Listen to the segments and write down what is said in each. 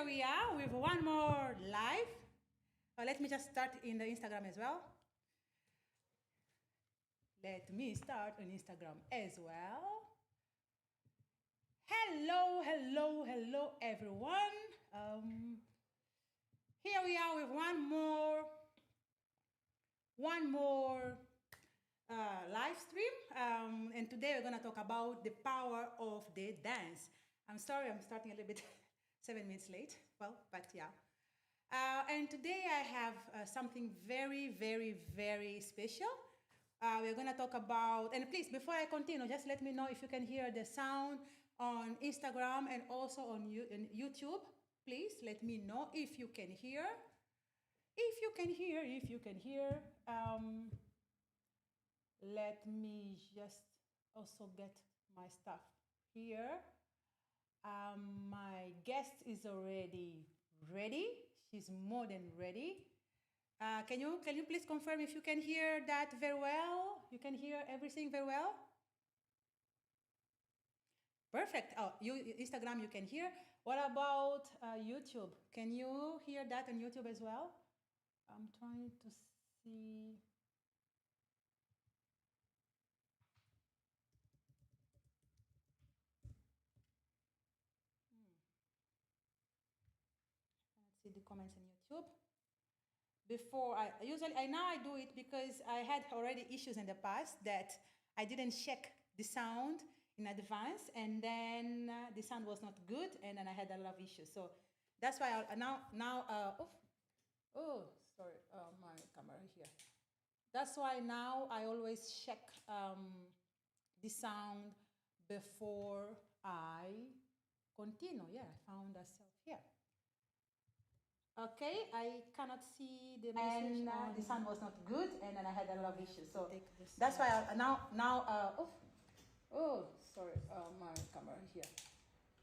we are with one more live. Let me just start in the Instagram as well. Let me start on Instagram as well. Hello, hello, hello, everyone. Here we are with one more live stream. And today we're going to talk about the power of the dance. I'm sorry, I'm starting a little bit 7 minutes late. Well, but yeah. And today I have something very, very, very special. We're going to talk about, and please, before I continue, just let me know if you can hear the sound on Instagram and also on YouTube. Please let me know if you can hear. If you can hear. Let me just also get my stuff here. My guest is already ready. She's more than ready. Can you please confirm if you can hear that very well? You can hear everything very well? Perfect. Oh, Instagram you can hear. What about YouTube? Can you hear that on YouTube as well? I'm trying to see. Let's see the comments on YouTube. Before now I do it because I had already issues in the past that I didn't check the sound in advance, and then the sound was not good, and then I had a lot of issues. So that's why sorry, my camera here. That's why now I always check the sound before I continue. Yeah, I found myself here. Okay, I cannot see the message. And the sound was not good, and then I had a lot of issues. So that's why sorry, my camera here.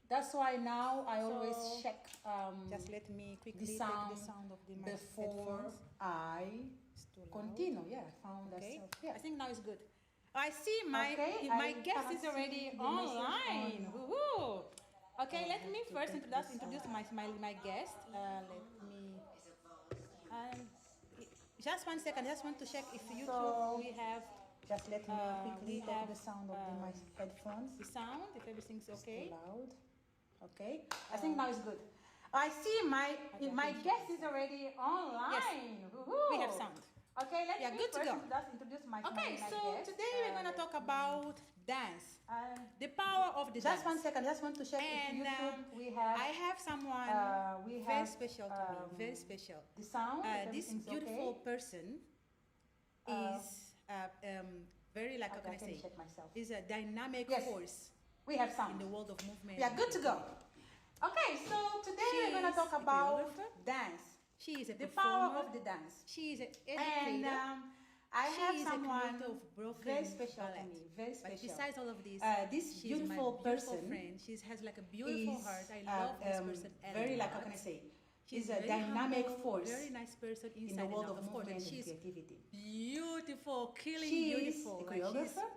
That's why now I always check. Just let me quickly take the sound of the before I continue. Yeah, I found myself here. I think now it's good. I see my guest is already online. Woohoo! Okay, let me first introduce my guest. Let me. Just 1 second. I just want to check if YouTube we have. Just let me quickly take the sound of my headphones. The sound, if everything's okay. It's too loud. Okay. I think now it's good. I see my guest is already online. Yes. We have sound. Okay, let's good first introduce my Okay, so guest. Today we're going to talk about dance. The power of the dance. Just 1 second, just want to check if YouTube I have someone very special to me, very special. The sound, this beautiful person is very, like, how can I say, is a dynamic force. We have sound. In the world of movement. We are good to go. Okay, so today we're going to talk about dance. She is the power of the dance. She is an educator. And I have someone very special to me, very special. But besides all of this, this beautiful person, friend. She has like a beautiful heart. I love this person. Very, like, how can I say? She's a dynamic force. Very nice person in the world of movement and creativity. Beautiful, killing beautiful. She is a choreographer.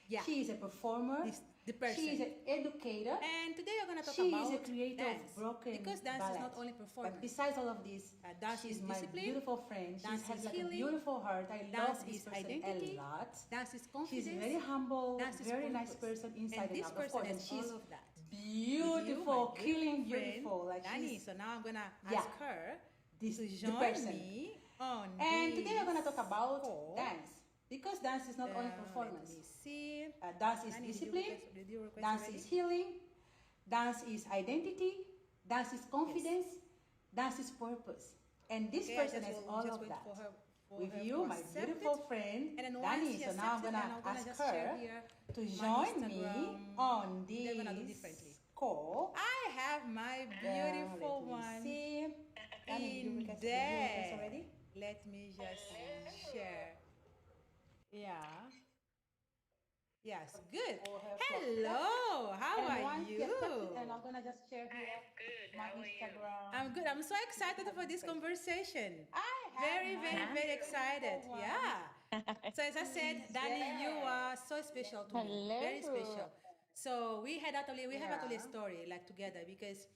Yeah. She is a performer. The person. She is an educator. And today we're going to talk about dance. She is a creator of broken because dance ballet. Is not only performance. But besides all of this, dance is my beautiful friend. She has like a beautiful heart. I love this person identity. A lot. Dance is confidence. She's very humble, very nice person inside and out. Of course, and she's all of that. Beautiful, killing beautiful. Like Dani. So now I'm going to ask her to join me on and today we're going to talk about dance. Because dance is not only performance. Let me see. Dance is discipline. Dance is healing. Dance is identity. Dance is confidence. Dance is purpose. And this person has all of that. With you, my beautiful friend, Dani. So now I'm going to ask her to join me on this call. I have my beautiful one in there. Let me just share. Yeah. Yes, good. Hello, how are you? And I'm gonna just share here my Instagram. I'm good. I'm so excited for this conversation. Very, very, very excited. Yeah. So as I said, Dani, you are so special to me. Very special. So we have actually a story like together because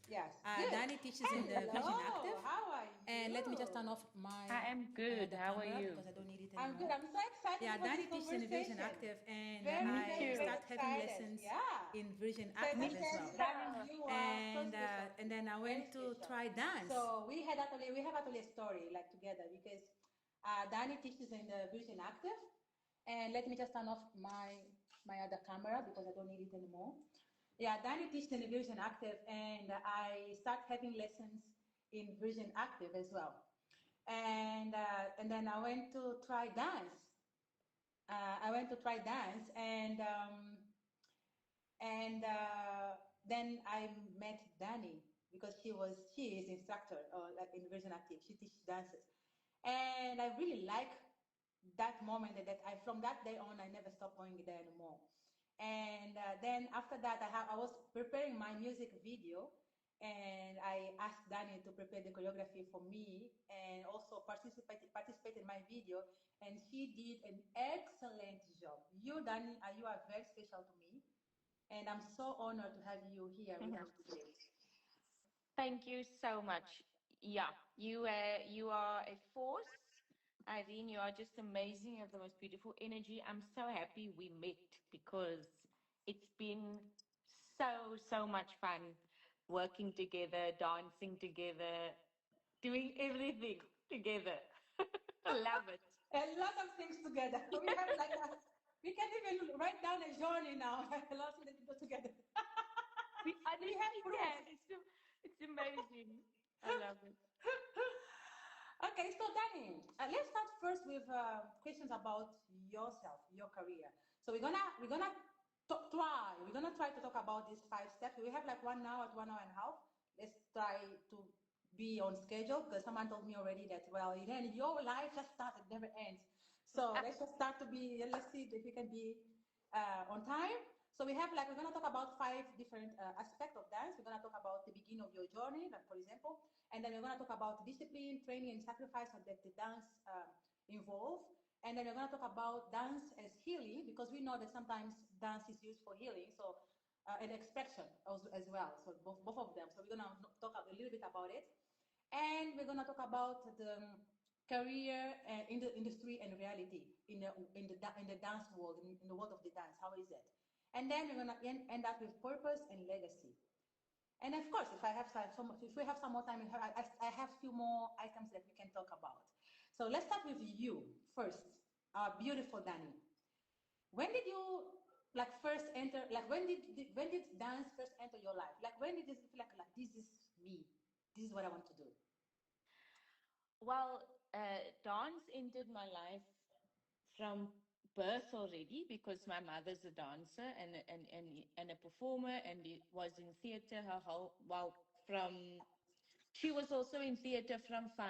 Danny teaches in the Vision Active. How are you? And let me just turn off my I am good. How are you? because I don't need it anymore. I'm good. I'm so excited. Yeah, for Danny this teaches in the Vision conversation. Active, and Very, I start having excited. lessons Yeah. in Vision So Active as as I well. said, Danny, you are so special. And then I went to special. try dance. So we have actually a story like together because Danny teaches in the Vision Active, and let me just turn off my other camera because I don't need it anymore. Yeah, Danny teaches in the Vision Active, and I start having lessons in Vision Active as well. And then I went to try dance. And then I met Danny because she is instructor like in Vision Active. She teaches dances, and I really like that moment that I from that day on I never stopped going there anymore. And then after that I was preparing my music video, and I asked Danny to prepare the choreography for me and also participate in my video, and she did an excellent job. You, Danny, you are very special to me, and I'm so honored to have you here with us today. Thank you so much. Yeah, you are a force. Irene, you are just amazing. You have the most beautiful energy. I'm so happy we met because it's been so much fun working together, dancing together, doing everything together. Love it. A lot of things together. We have like we can even write down a journey now. A lot of things to do together. We honestly have proof. can. It's amazing. I love it. Okay, so Danny, let's start first with questions about yourself, your career. So we're gonna try to talk about these 5 steps. We have like 1 hour to 1 hour and a half. Let's try to be on schedule because someone told me already that Irene, your life just starts, it never ends. So let's just start to be. Let's see if we can be on time. So we're gonna talk about 5 different aspects of dance. We're gonna talk about the beginning of your journey, like for example, and then we're gonna talk about discipline, training, and sacrifice that the dance involve. And then we're gonna talk about dance as healing because we know that sometimes dance is used for healing. So and expression as well. So both of them. So we're gonna talk a little bit about it, and we're gonna talk about the career in the industry and reality in the dance world, in the world of the dance. How is it? And then we're gonna end up with purpose and legacy. And of course, if I have time, if we have some more time, I have a few more items that we can talk about. So let's start with you first, beautiful Danny. When did you like first enter? Like when did dance first enter your life? Like when did you feel like this is me? This is what I want to do. Well, dance entered my life from birth already because my mother's a dancer and a performer, and it was in theatre her whole well from she was also in theatre from 5,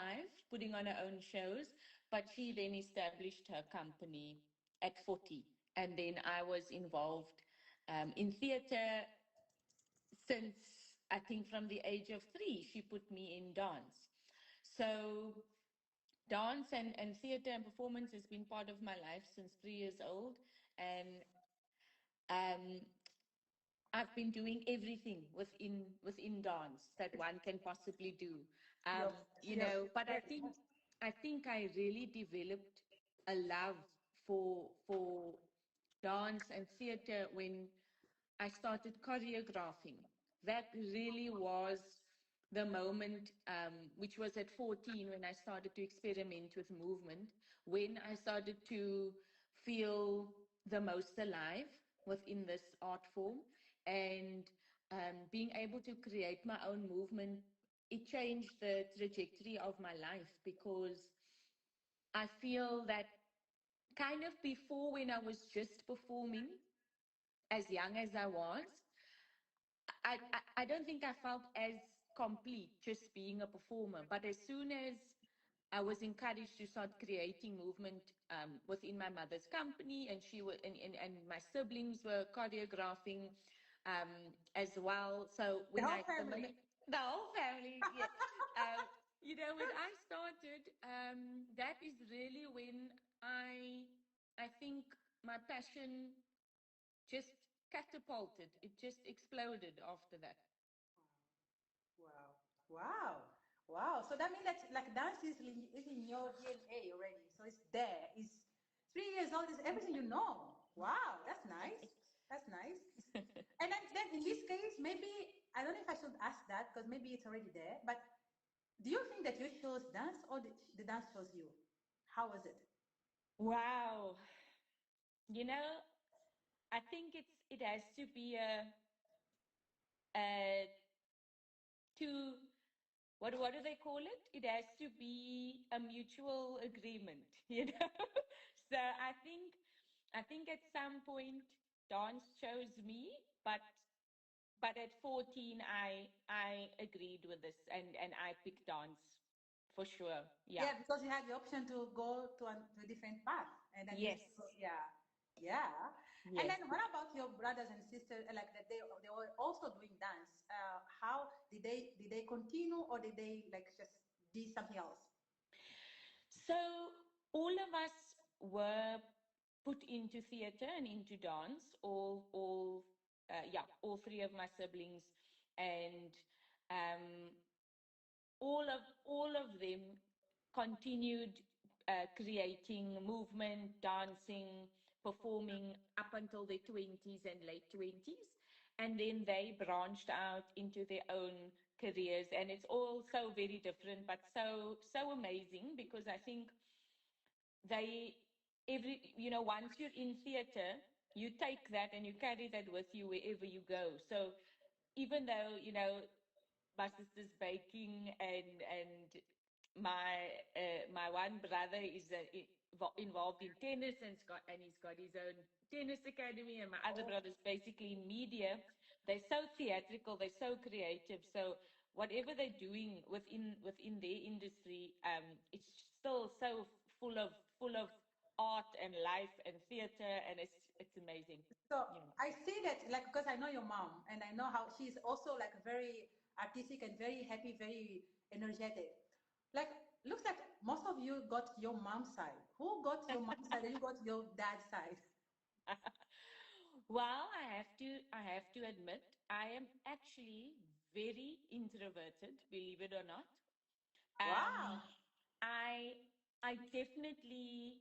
putting on her own shows, but she then established her company at 40, and then I was involved in theatre since I think from the age of 3. She put me in dance. So dance and theater and performance has been part of my life since 3 years old. And um, I've been doing everything within dance that one can possibly do. Yes, yes. But I think I really developed a love for dance and theater when I started choreographing. That really was the moment, which was at 14 when I started to experiment with movement, when I started to feel the most alive within this art form, and being able to create my own movement. It changed the trajectory of my life because I feel that kind of before, when I was just performing, as young as I was, I don't think I felt as complete just being a performer. But as soon as I was encouraged to start creating movement within my mother's company, and she was, and my siblings were choreographing as well. So The when whole family. the whole family, yeah. When I started, that is really when I think my passion just catapulted. It just exploded after that. Wow. Wow. Wow. So that means that like dance is in your DNA already. So it's there. It's 3 years old. It's everything you know. Wow. That's nice. That's nice. And then in this case, maybe I don't know if I should ask that because maybe it's already there. But do you think that you chose dance or the dance chose you? How was it? Wow. You know, I think it has to be a two, what do they call it? It has to be a mutual agreement, you know. So I think at some point dance chose me, but at 14 I agreed with this and I picked dance for sure. Yeah. Yeah, because you had the option to go to a different path, and then you Yes. yeah, yeah. And Yes. then what about your brothers and sisters? Like that they were also doing dance. How did they continue or did they like just do something else? So all of us were put into theater and into dance. All three of my siblings, and um, all of them continued creating movement, dancing, performing up until their 20s and late 20s. And then they branched out into their own careers. And it's all so very different, but so amazing because I think they, once you're in theater, you take that and you carry that with you wherever you go. So even though, my sister's baking and my one brother is involved in tennis and he's got his own tennis academy, and my other brother's basically in media. They're so theatrical, they're so creative. So whatever they're doing within their industry, it's still so full of art and life and theater, and it's amazing. So Yeah. I see that like because I know your mom and I know how she's also like very artistic and very happy, very energetic. Like looks like most of you got your mom's side. Who got your mom's side and you got your dad's side? Well, I have to admit, I am actually very introverted, believe it or not. Um, Wow. I I definitely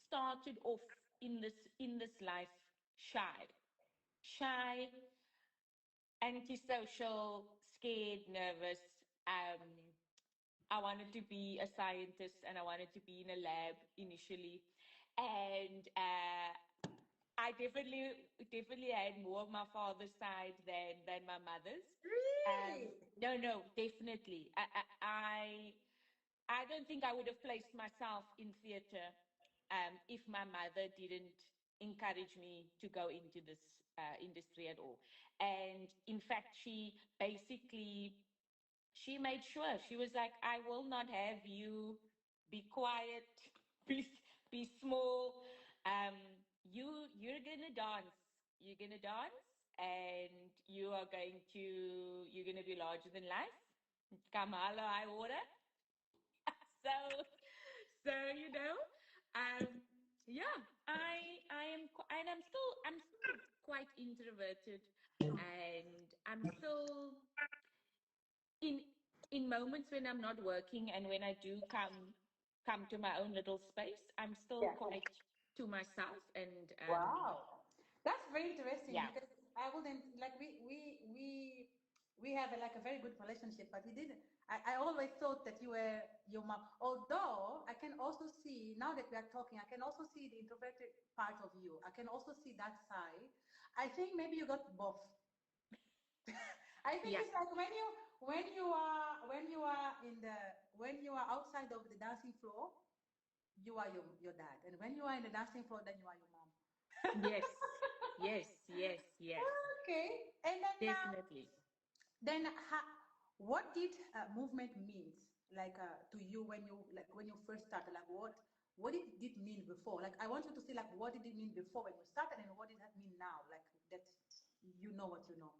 started off in this life shy, shy, antisocial, scared, nervous. Um, I wanted to be a scientist and I wanted to be in a lab initially, and I definitely had more of my father's side than my mother's. Really? No, no, definitely. I don't think I would have placed myself in theater if my mother didn't encourage me to go into this industry at all. And in fact, she made sure. She was like, I will not have you be quiet, be be small. um you're gonna dance, and you're gonna be larger than life, come hello high water. So um yeah, and I'm still quite introverted, and I'm still in in moments when I'm not working and when I do come to my own little space, I'm still Yeah. quite to myself, and Wow, that's very interesting yeah. because I wouldn't like we have like a very good relationship, but we didn't. I always thought that you were your mom. Although I can also see now that we are talking, I can also see the introverted part of you. I can also see that side. I think maybe you got both. I think Yeah. it's like when you are outside of the dancing floor, you are your dad, and when you are in the dancing floor, then you are your mom. Yes, yes, yes, yes, Okay. And definitely. what did movement means like to you when you first started? Like what did it mean before? Like I want you to see like what did it mean before when you started and what does that mean now? Like that you know what you know.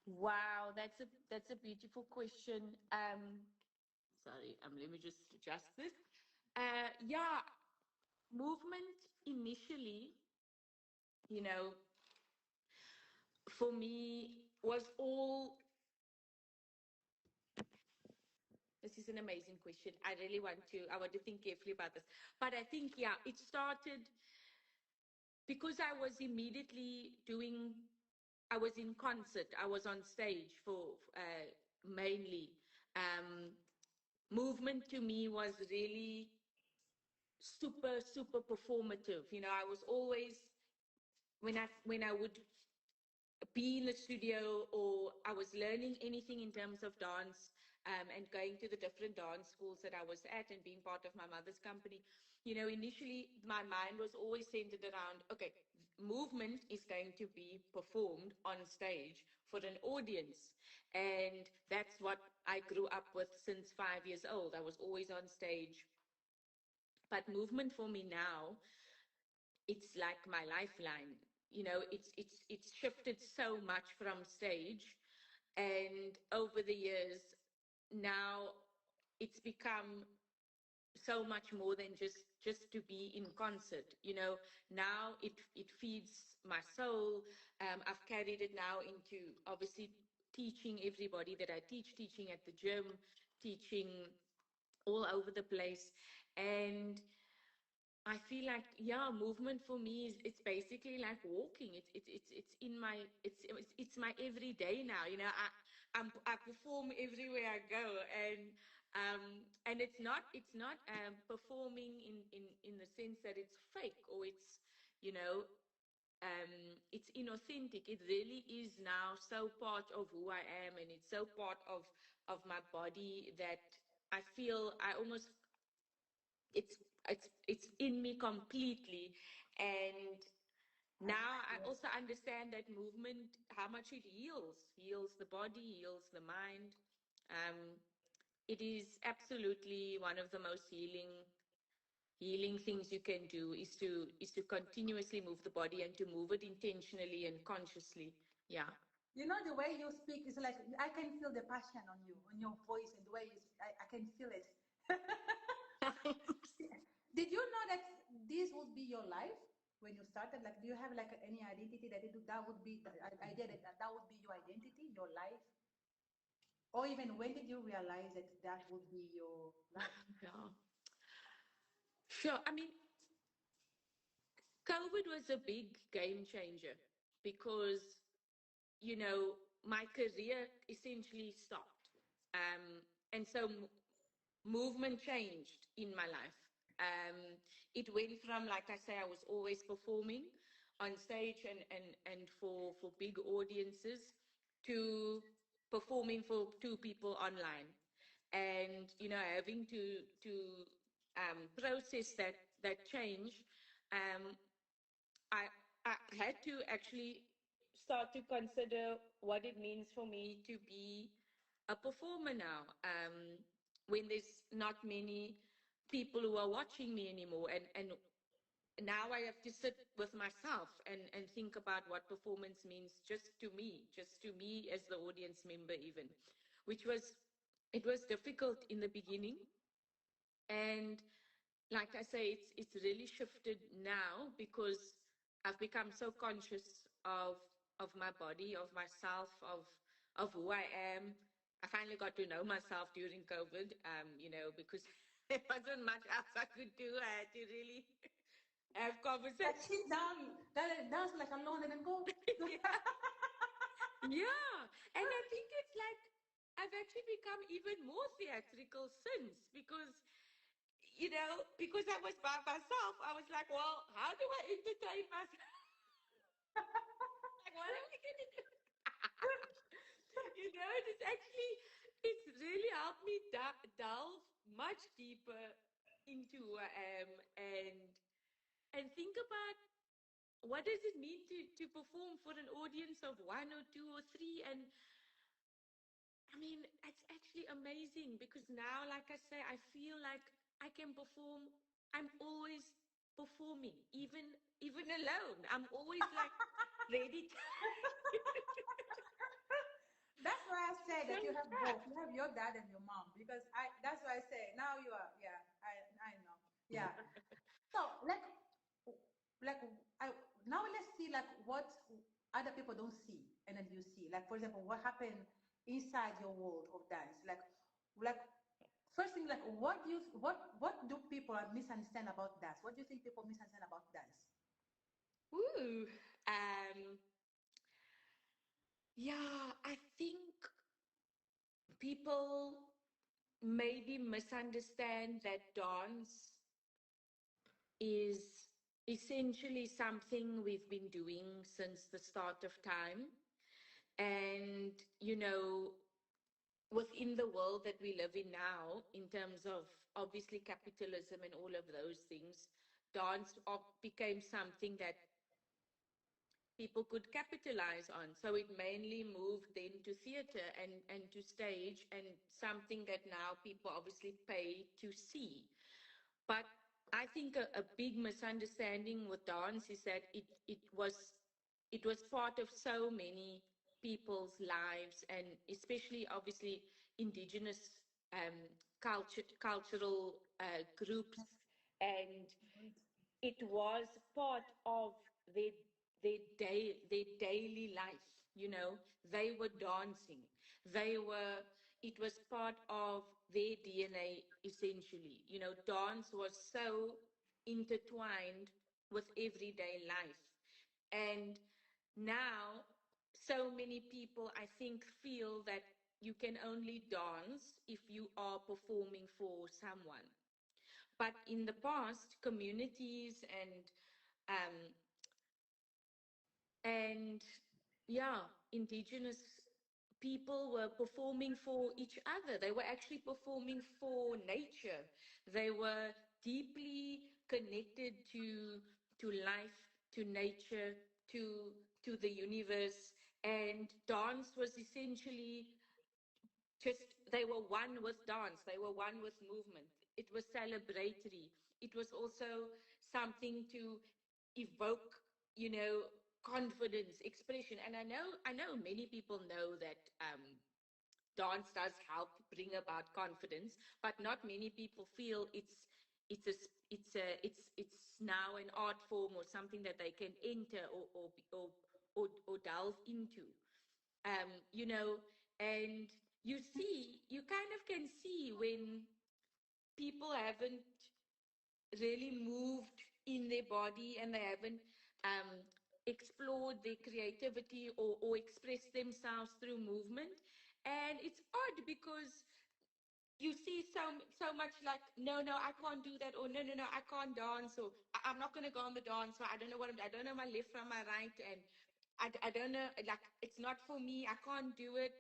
Wow, that's a beautiful question. Sorry, let me just adjust this. Yeah, movement initially, you know for me was all. This is an amazing question. I want to think carefully about this. But I think, yeah, it started because I was immediately I was in concert, I was on stage for mainly. Um, movement to me was really super, super performative. You know, I was always, when I would be in the studio or I was learning anything in terms of dance, and going to the different dance schools that I was at and being part of my mother's company, you know, initially my mind was always centered around, okay, movement is going to be performed on stage for an audience. And that's what I grew up with since 5 years old. I was always on stage. But movement for me now, it's like my lifeline. You know, it's shifted so much from stage, and over the years now it's become so much more than just to be in concert. You know, now it feeds my soul. I've carried it now into obviously teaching everybody that I teach, teaching at the gym, teaching all over the place. And I feel like, yeah, movement for me is, it's basically like walking. It's in my, it's my everyday now. You know, I perform everywhere I go. And it's not performing in the sense that it's fake or it's, you know, it's inauthentic. It really is now so part of who I am, and it's so part of my body that I feel I almost, it's it's in me completely. And now I also understand that movement, how much it heals the body, heals the mind. um it is absolutely one of the most healing things you can do, is to continuously move the body and to move it intentionally and consciously. Yeah. You know, the way you speak is like I can feel the passion on you, on your voice, and the way you speak. I can feel it. Did you know that this would be your life when you started? Like, do you have like any identity that would be the idea that would be your identity, your life? Or even when did you realize that that would be your life? Yeah, sure. I mean, COVID was a big game changer because, you know, my career essentially stopped. And so movement changed in my life. It went from, like I say, I was always performing on stage and for big audiences, to performing for two people online. And, you know, having to process that change. um, I, I had to actually start to consider what it means for me to be a performer now, when there's not many people who are watching me anymore. And now I have to sit with myself and think about what performance means just to me as the audience member, even, which was, it was difficult in the beginning. And like I say, it's really shifted now because I've become so conscious of my body, of myself, of who I am. I finally got to know myself during COVID, you know, because there wasn't much else I could do. I had to really have Like conversations. sit down, dance like alone, and then go. Yeah. And I think it's like I've actually become even more theatrical since, because, you know, because I was by myself, I was like, well, how do I entertain myself? Like, what am I going to do? You know, it's really helped me delve much deeper into who I am, and think about what does it mean to perform for an audience of one or two or three. And I mean, it's actually amazing because now, like I say, I feel like I can perform. I'm always performing, even alone. I'm always like ready to. That's why I say So that you have yeah. both. You have your dad and your mom because I. That's why I say now you are. Yeah, I know. Yeah. So like I now let's see like what other people don't see. and then you see, like for example, what happened inside your world of dance, like first thing, like what do people misunderstand about dance? What do you think people misunderstand about dance? Ooh, um, yeah, I think people maybe misunderstand that dance is essentially something we've been doing since the start of time. And, you know, within the world that we live in now, in terms of obviously capitalism and all of those things, dance became something that people could capitalize on. So it mainly moved then to theater and to stage, and something that now people obviously pay to see. But I think a big misunderstanding with dance is that it was part of so many people's lives, and especially obviously indigenous um, cultural groups, and it was part of their their daily life. You know, they were dancing, they were it was part of their DNA essentially. You know, dance was so intertwined with everyday life. And now so many people, I think, feel that you can only dance if you are performing for someone. But in the past, communities um, and yeah, indigenous people were performing for each other. They were actually performing for nature. They were deeply connected to life, to nature, to the universe. And dance was essentially just, they were one with dance, they were one with movement. It was celebratory. It was also something to evoke, you know, confidence, expression. And I know many people know that dance does help bring about confidence, but not many people feel it's a it's now an art form or something that they can enter or delve into. You know, and you kind of can see when people haven't really moved in their body, and they haven't um, explored their creativity or expressed themselves through movement. And it's odd because you see so much like, no, no, I can't do that, or no, no, no, I can't dance, or I'm not going to go on the dance, or I don't know I don't know my left from my right, and I don't know, like, it's not for me, I can't do it.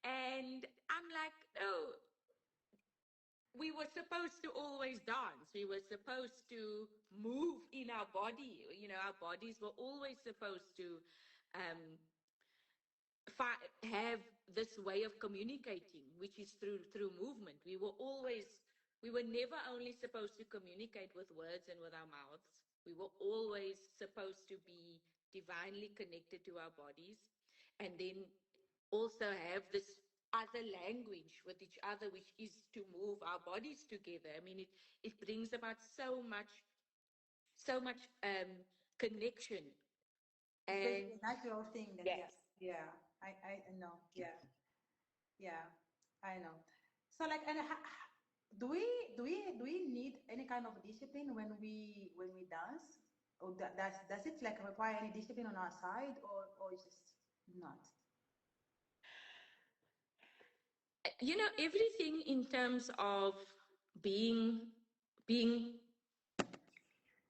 And I'm like, no, we were supposed to always dance. We were supposed to move in our body. You know, our bodies were always supposed to um, have this way of communicating, which is through movement. We were never only supposed to communicate with words and with our mouths. We were always supposed to be divinely connected to our bodies, and then also have this other language with each other, which is to move our bodies together. I mean, it brings about so much connection. It's And basically a natural thing then, yes. yeah. Yeah, I know. Yeah, yeah, I know. So like, and do we need any kind of discipline when we dance? Or does it like require any discipline on our side, or it's just not? You know, everything in terms of being being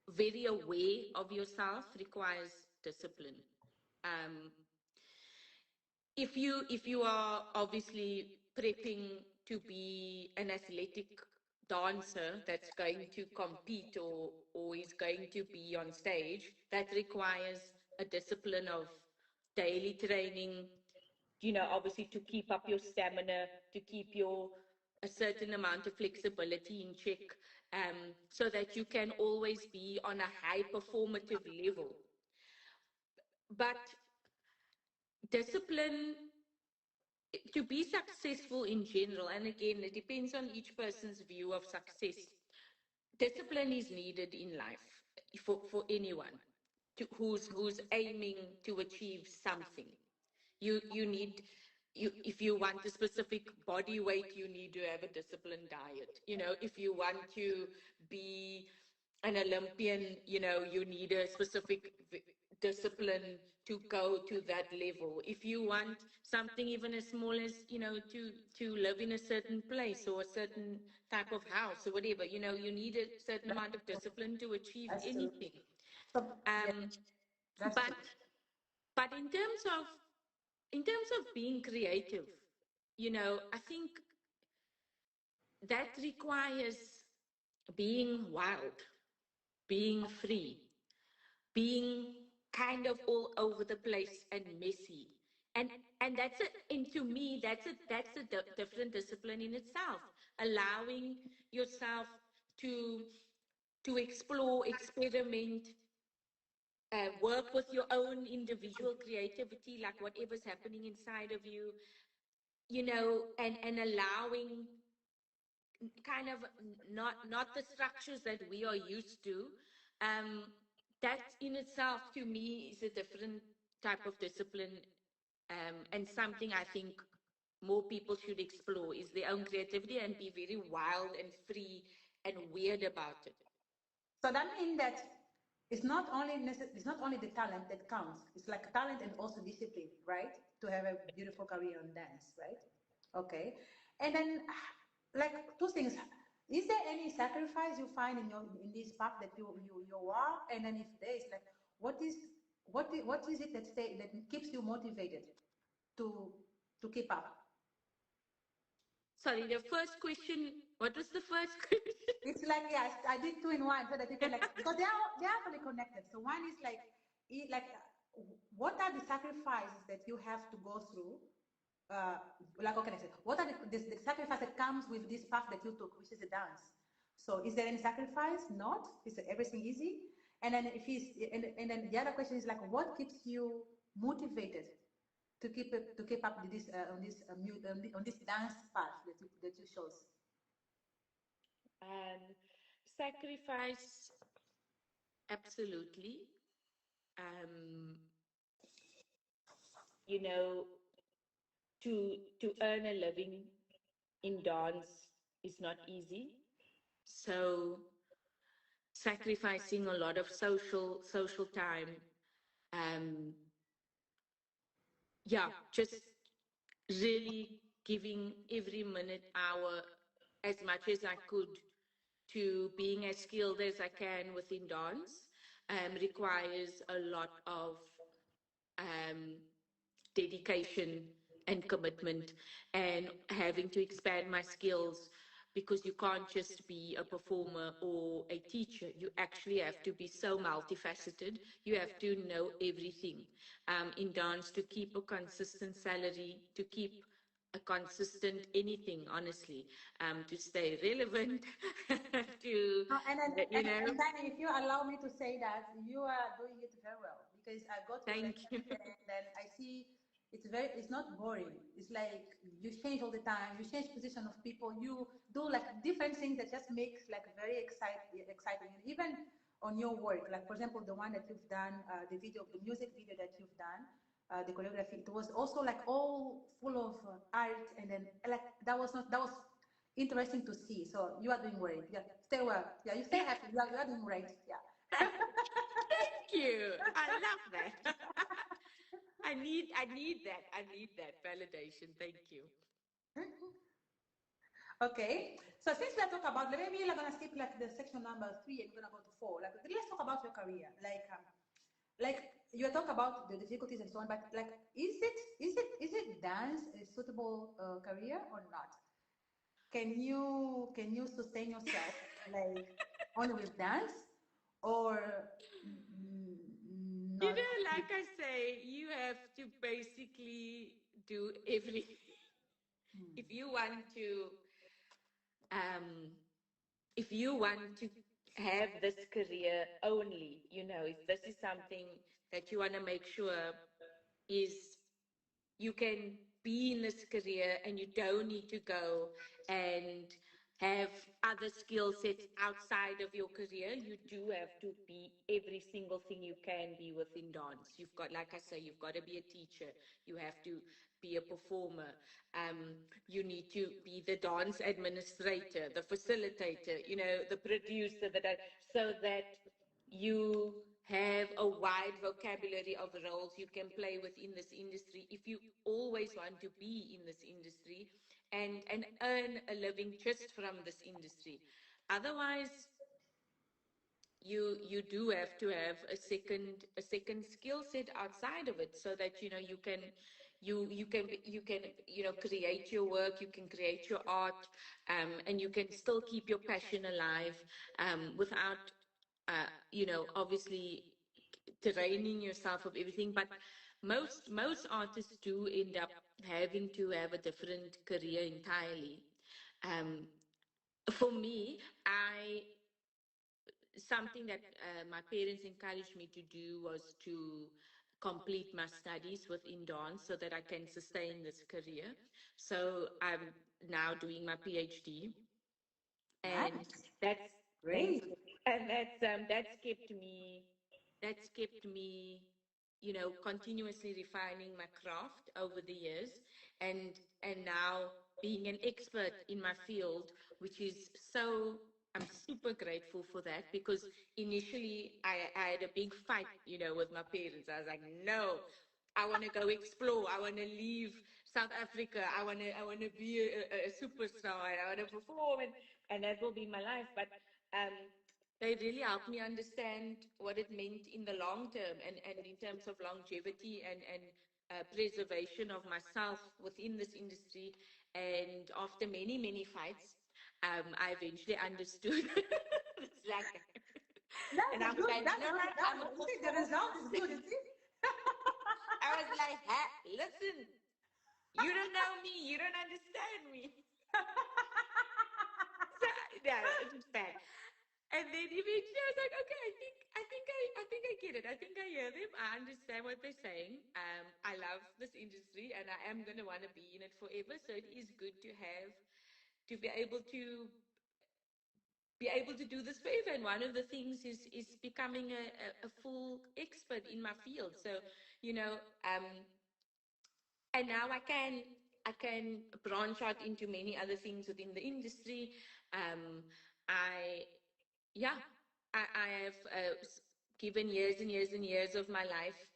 very aware of yourself requires discipline. um, if you are obviously prepping to be an athletic dancer that's going to compete, or is going to be on stage, that requires a discipline of daily training, you know, obviously to keep up your stamina, to keep your a certain amount of flexibility in check, so that you can always be on a high performative level. But discipline, to be successful in general, and again, it depends on each person's view of success, discipline is needed in life for anyone who's aiming to achieve something. You need, if you want a specific body weight, you need to have a disciplined diet. If you want to be an Olympian, you need a specific discipline to go to that level. If you want something even as small as, to live in a certain place or a certain type of house or whatever, you need a certain amount of discipline to achieve anything. Um, but but in terms of being creative, I think that requires being wild, being free, being kind of all over the place and messy. And that's it. And to me, that's a different discipline in itself. Allowing yourself to explore, experiment, work with your own individual creativity, like whatever's happening inside of you, and allowing kind of not the structures that we are used to. That in itself, to me, is a different type of discipline, and something I think more people should explore is their own creativity and be very wild and free and weird about it. So that means that it's not only the talent that counts. It's like talent and also discipline, right? To have a beautiful career in dance, right? Okay. And then, like two things. Is there any sacrifice you find in this path that you are? And then if there is, like, what is it that keeps you motivated to keep up? Sorry, the first question. What was the first question? It's like, yes, I did two in one so that you can, like, because they are actually connected. So one is like, what are the sacrifices that you have to go through? Like, what can I say? What are the sacrifice that comes with this path that you took, which is the dance? So is there any sacrifice? Not. Is everything easy? And then and then the other question is like, what keeps you motivated to keep up with this on this dance path that you chose? Sacrifice, absolutely. Um, you know, to earn a living in dance is not easy. So sacrificing a lot of social time. Um, yeah, just really giving every minute, hour, as much as I could to being as skilled as I can within dance, requires a lot of um, dedication and commitment, and having to expand my skills, because you can't just be a performer or a teacher. You actually have to be so multifaceted. You have to know everything in dance to keep a consistent salary, to keep a consistent anything, honestly, to stay relevant, to, and Danny, if you allow me to say that, you are doing it very well, because I got your thank you. and then I see it's not boring. It's like you change all the time. You change position of people. You do like different things that just makes like very exciting. And even on your work, like for example, the one that you've done, the music video that you've done, the choreography, it was also like all full of art, and then like that was interesting to see. So you are doing great. Yeah, stay well. Yeah, you stay happy. You are doing great. Yeah. Thank you. I love that. I need that. I need that validation. Thank you. Okay. So since we are talking about, maybe we're gonna skip like the section number 3 and we're gonna go to 4. Like, let's talk about your career. Like you talk about the difficulties and so on, but like, is it dance a suitable career or not? Can you sustain yourself like only with dance, or not? Like I say, you have to basically do everything. If you want to, um, if you want to have this career only, if this is something that you want to make sure is you can be in this career and you don't need to go and have other skill sets outside of your career. You do have to be every single thing you can be within dance. You've got, like I say, you've got to be a teacher. You have to be a performer. You need to be the dance administrator, the facilitator, the producer, so that you have a wide vocabulary of roles you can play within this industry if you always want to be in this industry and earn a living just from this industry. Otherwise, you do have to have a second skill set outside of it so that you can create your work, you can create your art, and you can still keep your passion alive, without obviously training yourself of everything. But most artists do end up having to have a different career entirely. um, for me, I something that my parents encouraged me to do was to complete my studies within dance so that I can sustain this career. So I'm now doing my PhD, and Nice. that's thanks, Great. and that's kept me continuously refining my craft over the years, and now being an expert in my field, which is so I'm super grateful for that, because initially I had a big fight, with my parents. I was like, no, I want to go explore. I want to leave South Africa. I want to be a superstar. I want to perform, and that will be my life. But um, they really helped me understand what it meant in the long term, and in terms of longevity and preservation of myself within this industry. And after many, many fights, I eventually understood. It's like, That's and I was good. like, That's no, good. I'm a You see, the result is good. You performer. see? I was like, listen, you don't know me, you don't understand me. So yeah, it was bad. And then eventually I was like, okay, I think I get it. I think I hear them. I understand what they're saying. I love this industry and I am gonna want to be in it forever. So it is good to be able to do this forever. And one of the things is becoming a full expert in my field. So, you know, and now I can branch out into many other things within the industry. I yeah, I have given years and years and years of my life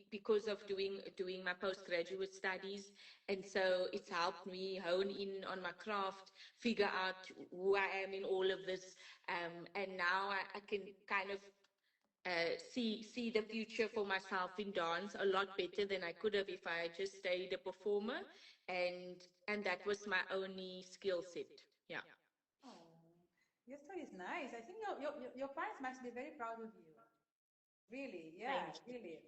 because of doing my postgraduate studies, and so it's helped me hone in on my craft, figure out who I am in all of this, and now I can kind of see the future for myself in dance a lot better than I could have if I had just stayed a performer, and that was my only skill set. Yeah. Oh, your story is nice. I think your parents must be very proud of you. Really, yeah, Thank you. really.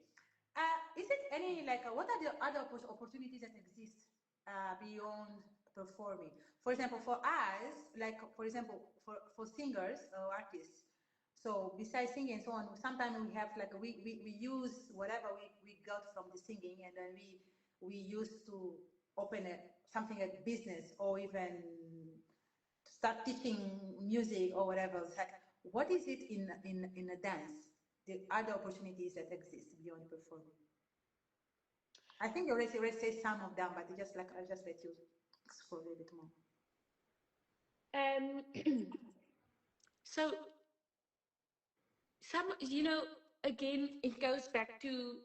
Is it any like what are the other opportunities that exist beyond performing? For example, for us, like for example, for singers or artists. So besides singing and so on, sometimes we have like we use whatever we got from the singing, and then we used to open something like business or even start teaching music or whatever. It's like, what is it in a dance? The other opportunities that exist beyond performing. I think you already said some of them, but just like I'll just let you explore a little bit more. Um, so again, it goes back to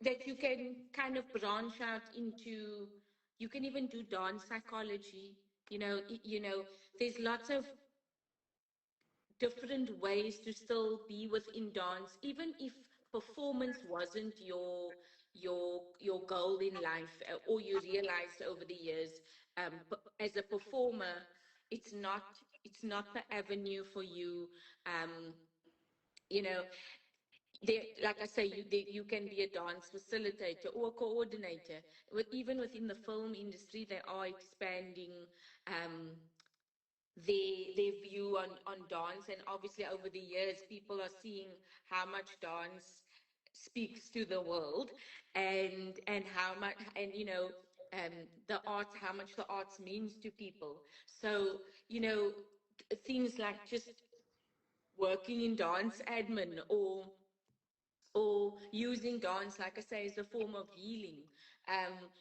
that you can kind of branch out into, you can even do dance psychology. There's lots of different ways to still be within dance, even if performance wasn't your goal in life, or you realized over the years, as a performer, it's not the avenue for you. um you know like I say, you can be a dance facilitator or a coordinator. Even within the film industry, they are expanding um, their view on dance. And obviously, over the years, people are seeing how much dance speaks to the world, and how much, and the arts, how much the arts means to people. So, things like just working in dance admin, or using dance, like I say, as a form of healing.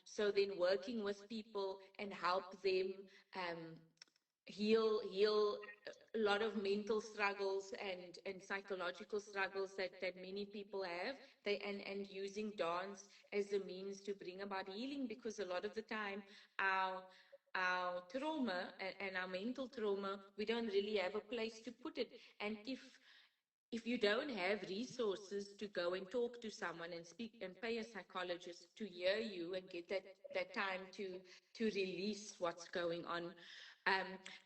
So then working with people and help them heal a lot of mental struggles and psychological struggles that many people have. And using dance as a means to bring about healing, because a lot of the time our trauma and our mental trauma, we don't really have a place to put it. And if you don't have resources to go and talk to someone and speak and pay a psychologist to hear you and get that time to release what's going on,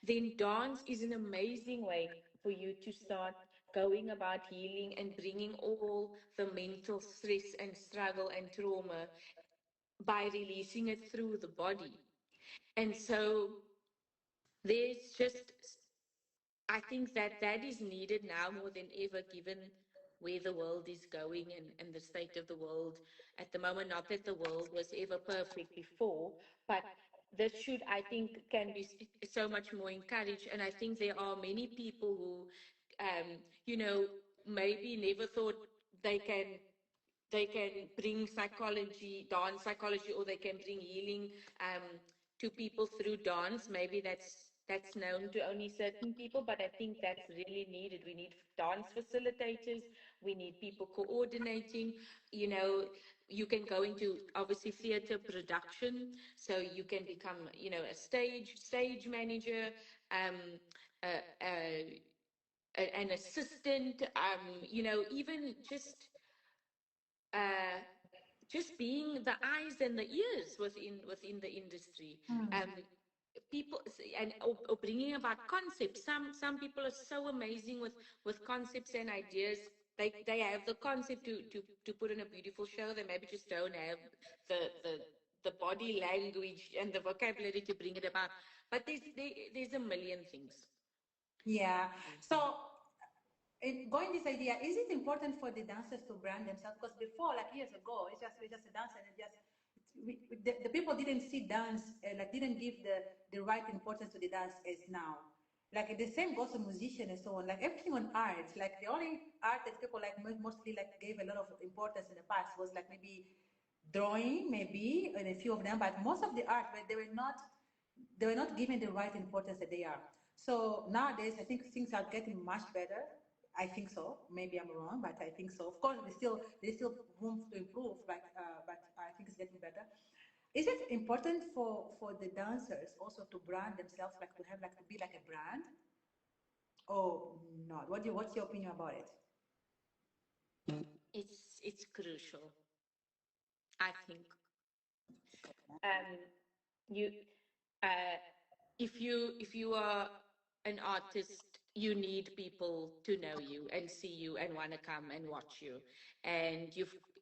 then dance is an amazing way for you to start going about healing and bringing all the mental stress and struggle and trauma by releasing it through the body. And so there's just, I think that is needed now more than ever, given where the world is going and the state of the world at the moment. Not that the world was ever perfect before, but this should, I think, can be so much more encouraged. And I think there are many people who, you know, maybe never thought they can bring psychology, dance psychology, or they can bring healing to people through dance. Maybe that's known to only certain people, but I think that's really needed. We need dance facilitators. We need people coordinating. You know, you can go into obviously theater production, so you can become, a stage manager, um, uh, uh, an assistant, even uh, just being the eyes and the ears within the industry. People, and or bringing about concepts. Some people are so amazing with concepts and ideas. They have the concept to put in a beautiful show. They maybe just don't have the the the body language and the vocabulary to bring it about. But there's a million things. Yeah. So, going this idea, is it important for the dancers to brand themselves? Because before, like years ago, we're just a dancer, and the people didn't see dance, like didn't give the right importance to the dance as now. Like the same goes to musician and so on. Like everything on art, like the only art that people like mostly like gave a lot of importance in the past was like maybe drawing, maybe, and a few of them, but most of the art, but they were not given the right importance that they are. So nowadays, I think things are getting much better. I think so. Maybe I'm wrong, but I think so. Of course, there's still room to improve, but I think it's getting better. Is it important for the dancers also to brand themselves, like to have like to be like a brand, or not? What's your opinion about it? It's crucial, I think. You uh, if you are an artist, you need people to know you and see you and want to come and watch you. And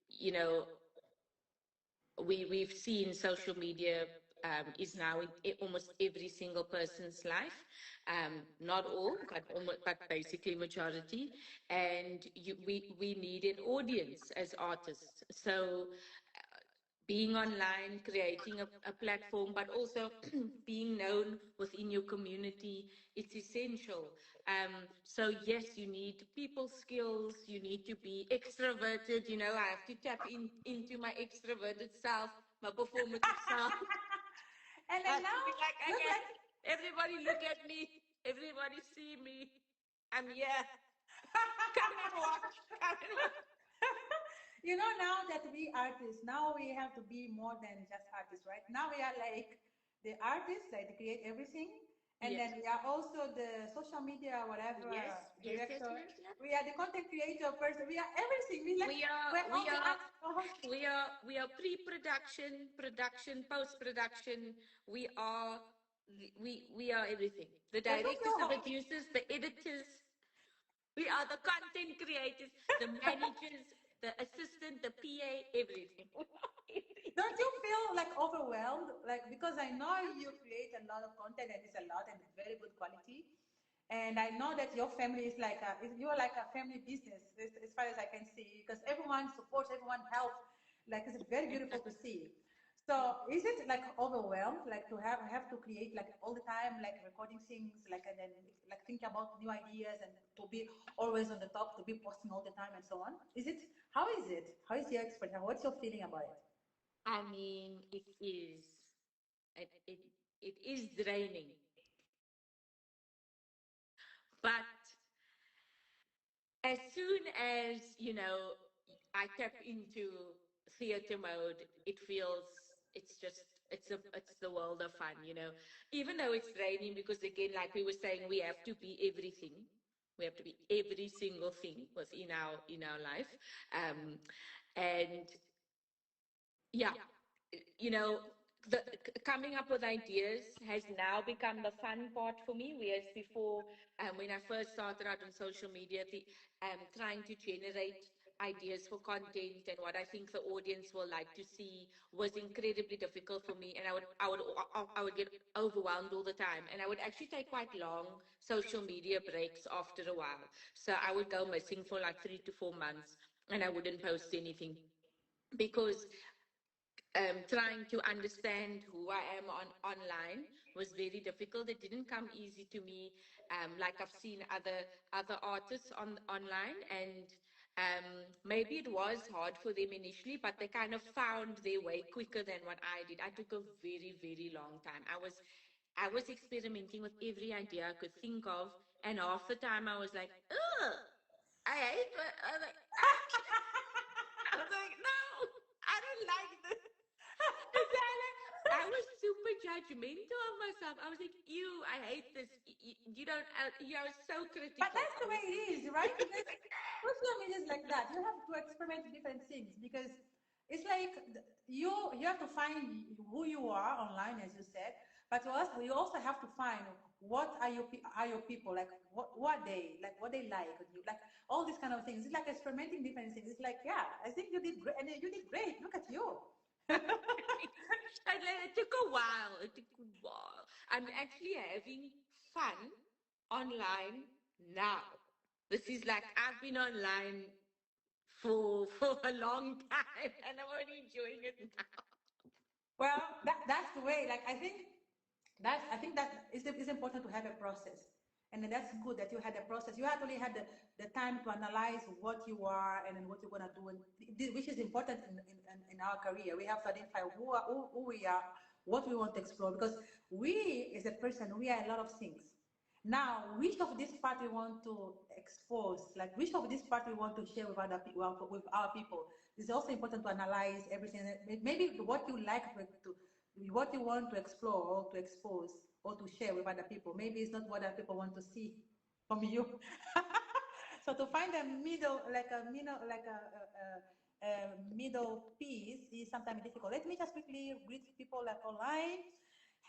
you know we've seen social media is now in almost every single person's life. Not all, but basically majority. And we need an audience as artists. So being online, creating a platform, but also being known within your community, it's essential. So yes, you need people skills, you need to be extroverted, I have to tap into my extroverted self, my performative self. And I then have to now, be like, look okay, like everybody look at me, everybody see me, I'm here. Come and watch, come and watch. now that we artists, now we have to be more than just artists, right? Now we are like the artists, like they create everything, and Yes. then we are also the social media, whatever Yes, yes, yes, director. yes, yes. We are the content creator person. We are everything. We like We are we're all we the are artists. we are pre-production, production, post-production. We are everything. The But who's directors, your the producers, the editors. We are the content creators, the managers, the assistant, the PA, everything. Don't you feel like overwhelmed? Like because I know you create a lot of content and it's a lot and it's very good quality. And I know that your family is like you're like a family business as far as I can see because everyone supports, everyone helps. Like it's very beautiful to see. So is it like overwhelmed, like to have to create like all the time, like recording things, like and then like think about new ideas and to be always on the top, to be posting all the time and so on? Is it? How is it? How is your experience? What's your feeling about it? I mean, it is. It is draining. But as soon as, I tap into theater mode, it feels it's the world of fun, Even though it's draining, because again, like we were saying, we have to be everything. We have to be every single thing within our life. And yeah, you know, coming up with ideas has now become the fun part for me. Whereas before, when I first started out on social media, trying to generate ideas for content and what I think the audience will like to see was incredibly difficult for me, and I would get overwhelmed all the time, and I would actually take quite long social media breaks after a while. So I would go missing for like 3 to 4 months, and I wouldn't post anything because trying to understand who I am online was very difficult. It didn't come easy to me. Like I've seen other artists online, and maybe it was hard for them initially, but they kind of found their way quicker than what I did. I took a very, very long time. I was experimenting with every idea I could think of, and half the time I was like, ugh, I hate what I was like, I was like, no, I don't like this. I was super judgmental of myself. I was like, ew, I hate this. You don't, you are so But critical. that's the way it is, right? Because social media is like that. You have to experiment different things because it's like you have to find who you are online, as you said. But to us, we also have to find what are your people like, what they like, like all these kind of things. It's like experimenting different things. It's like, yeah, I think you did great, and you did great. Look at you. And then it took a while. It took a while. I'm actually having fun online now. This is like I've been online for a long time, and I'm only enjoying it now. Well, that's the way. Like I think that it's important to have a process, and then that's good that you had a process. You actually had the time to analyze what you are and then what you're gonna do, and which is important in our career. We have to identify who we are, what we want to explore, because we as a person we are a lot of things. Now, which of this part we want to expose, like which of this part we want to share with other people, with our people, it's also important to analyze everything. Maybe what you like to, what you want to explore or to expose or to share with other people. Maybe it's not what other people want to see from you. So to find a middle, like a middle, like a middle piece is sometimes difficult. Let me just quickly greet people like online.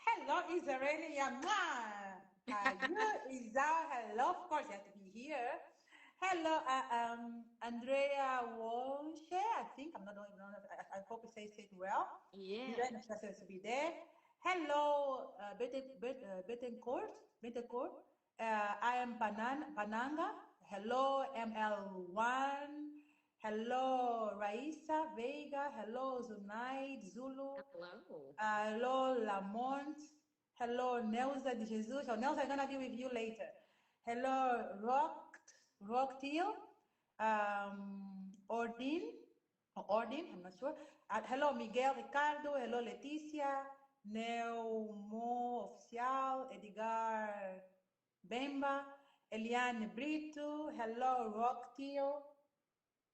Hello, Israeli Yama. You, Izao, hello. Of course, you have to be here. Hello, Andrea Walshe. I think I'm not even. I hope you say it well. Yeah. Irene supposed to be there. Hello, Betancourt. Betancourt. I am Pananga. Hello, ML1. Hello, Raisa Vega. Hello, Zunaid Zulu. Hello. Hello, Lamont. Hello, Nelza de Jesus. Oh, Nelza, I'm gonna be with you later. Hello, Rock Teal. Ordin, or Ordin, I'm not sure. Hello, Miguel Ricardo. Hello, Leticia. Neumo Oficial. Edgar Bemba. Eliane Brito. Hello, Rock Teal.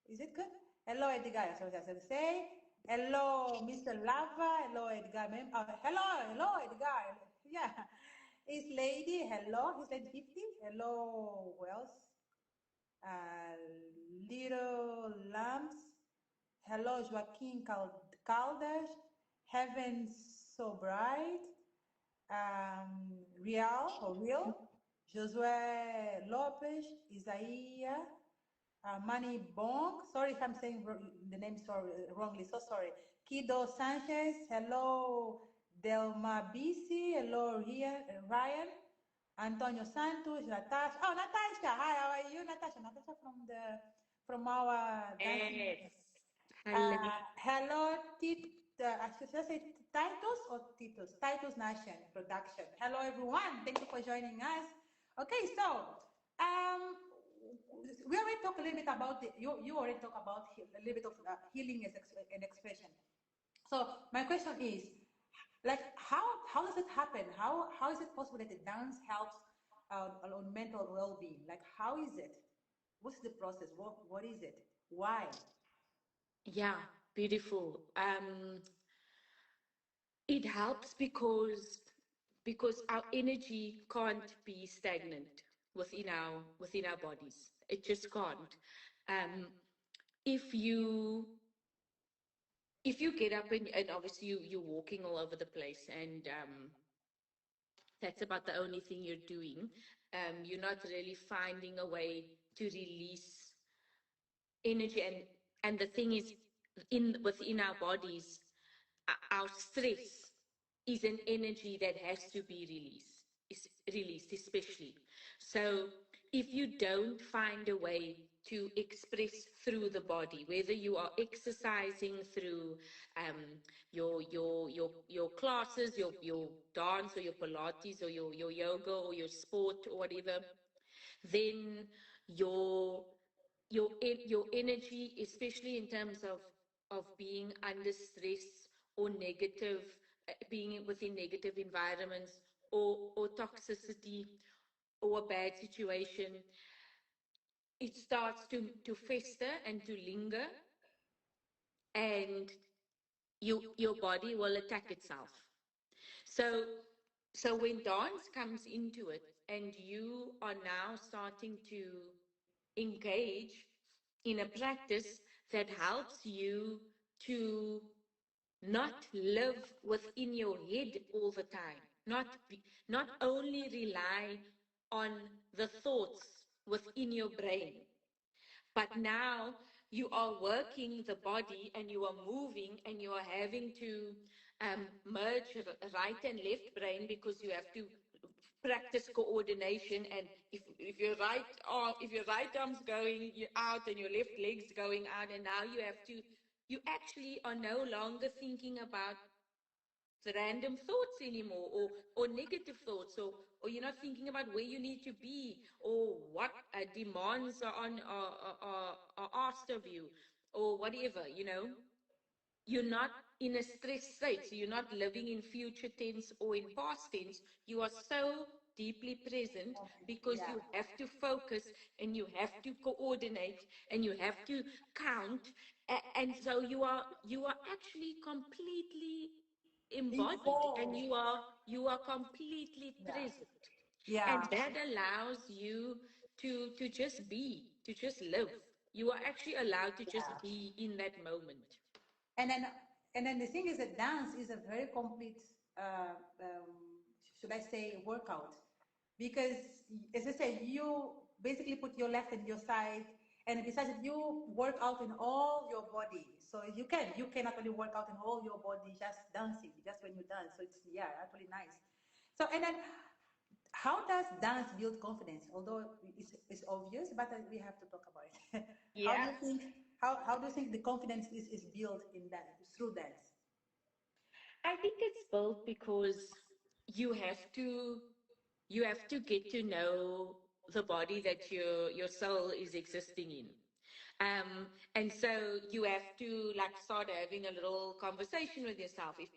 Is it good? Hello, Edgar. So I said, say. Hello, Mr. Lava. Hello, Edgar. Hello, Edgar. Yeah. Is lady. Hello. Is lady 50. Hello, who else? Uh, Little Lamps. Hello, Joaquin Caldas. Heaven So Bright. Real. Josué Lopes. Isaiah. Manny Bong, sorry if I'm saying the name wrongly, so sorry. Kido Sanchez, hello. Delma Bisi, hello Ryan. Antonio Santos, Natasha. Oh, Natasha, hi, how are you, Natasha? Natasha from our dancing. Yes. Hello. Hello, I should say Titus or Titus? Titus Nation Production. Hello, everyone. Thank you for joining us. Okay, so um, we already talked a little bit about you already talked about a little bit of healing as an expression. So my question is, like, how does it happen? How is it possible that the dance helps on mental well-being? Like, how is it? What's the process? What is it? Why? Yeah, beautiful. It helps because our energy can't be stagnant within our bodies. It just can't. Um, if you if you get up and obviously you're walking all over the place and that's about the only thing you're doing. You're not really finding a way to release energy, and the thing is, in within our bodies, our stress is an energy that has to be released, especially. So if you don't find a way to express through the body, whether you are exercising through um, your classes, your dance or your Pilates or your yoga or your sport or whatever, then your your energy, especially in terms of being under stress or negative, being within negative environments or toxicity or a bad situation, it starts to fester and to linger, and your body will attack itself. So so when dance comes into it and you are now starting to engage in a practice that helps you to not live within your head all the time, not only rely on the thoughts within your brain, but now you are working the body and you are moving and you are having to merge right and left brain, because you have to practice coordination. And if your right arm's going out and your left leg's going out, and now you actually are no longer thinking about the random thoughts anymore, or negative thoughts, or you're not thinking about where you need to be or what demands are asked of you or whatever, you're not in a stress state. So you're not living in future tense or in past tense. You are so deeply present because Yeah. you have to focus and you have to coordinate and you have to count. And so you are actually completely embodied, and Involved. you are completely Yeah. present, and Yeah. that allows you to just be, to just live. You are actually allowed to just Yeah. be in that moment. And then and then the thing is that dance is a very complete, should I say, workout, because as I said, you basically put your left and your side, and besides that, you work out in all your body. So you can actually work out in all your body just dancing, just when you dance. So it's, yeah, actually nice. So and then how does dance build confidence? Although it's obvious, but we have to talk about it. How do Yeah, you think how do you think the confidence is built in dance, through dance? I think it's built because you have to you have to get to know the body that your soul is existing in. And so you have to like start having a little conversation with yourself. If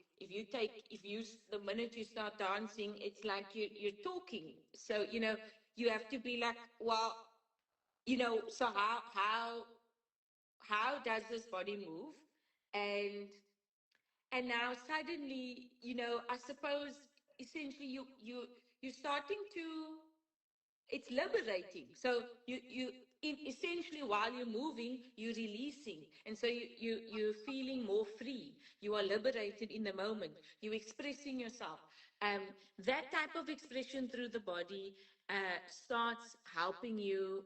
the minute you start dancing, it's like you're talking. So you have to be like, well, so how does this body move? And and now suddenly, I suppose essentially you're starting to, it's liberating. So essentially, while you're moving, you're releasing, and so you're feeling more free. You are liberated in the moment. You're expressing yourself. Um, that type of expression through the body starts helping you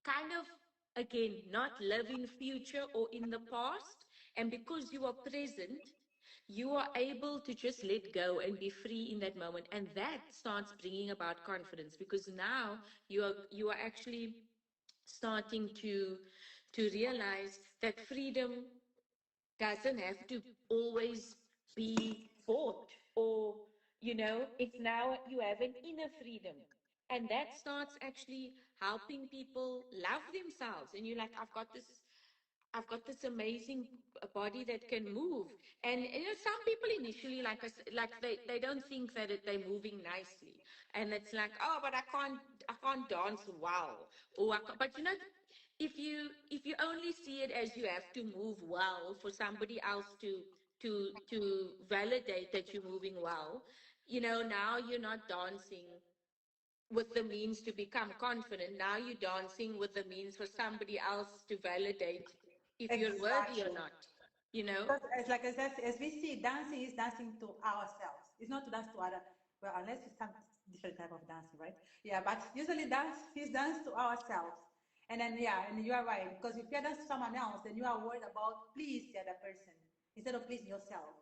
kind of, again, not live in future or in the past. And because you are present, you are able to just let go and be free in that moment, and that starts bringing about confidence, because now you are actually starting to realize that freedom doesn't have to always be fought, or it's now you have an inner freedom, and that starts actually helping people love themselves, and you're like, I've got this amazing body that can move. And some people initially, like they don't think that they're moving nicely, and it's like, oh, but I can't dance well, or but if you only see it as you have to move well for somebody else to validate that you're moving well, now you're not dancing with the means to become confident. Now you're dancing with the means for somebody else to validate if you're worthy or Exactly. not, you know? Because as we see, dancing is dancing to ourselves. It's not to dance to other. Well, unless it's some different type of dancing, right? Yeah, but usually dance is dance to ourselves. And then yeah, and you are right, because if you dance to someone else, then you are worried about please the other person instead of pleasing yourself.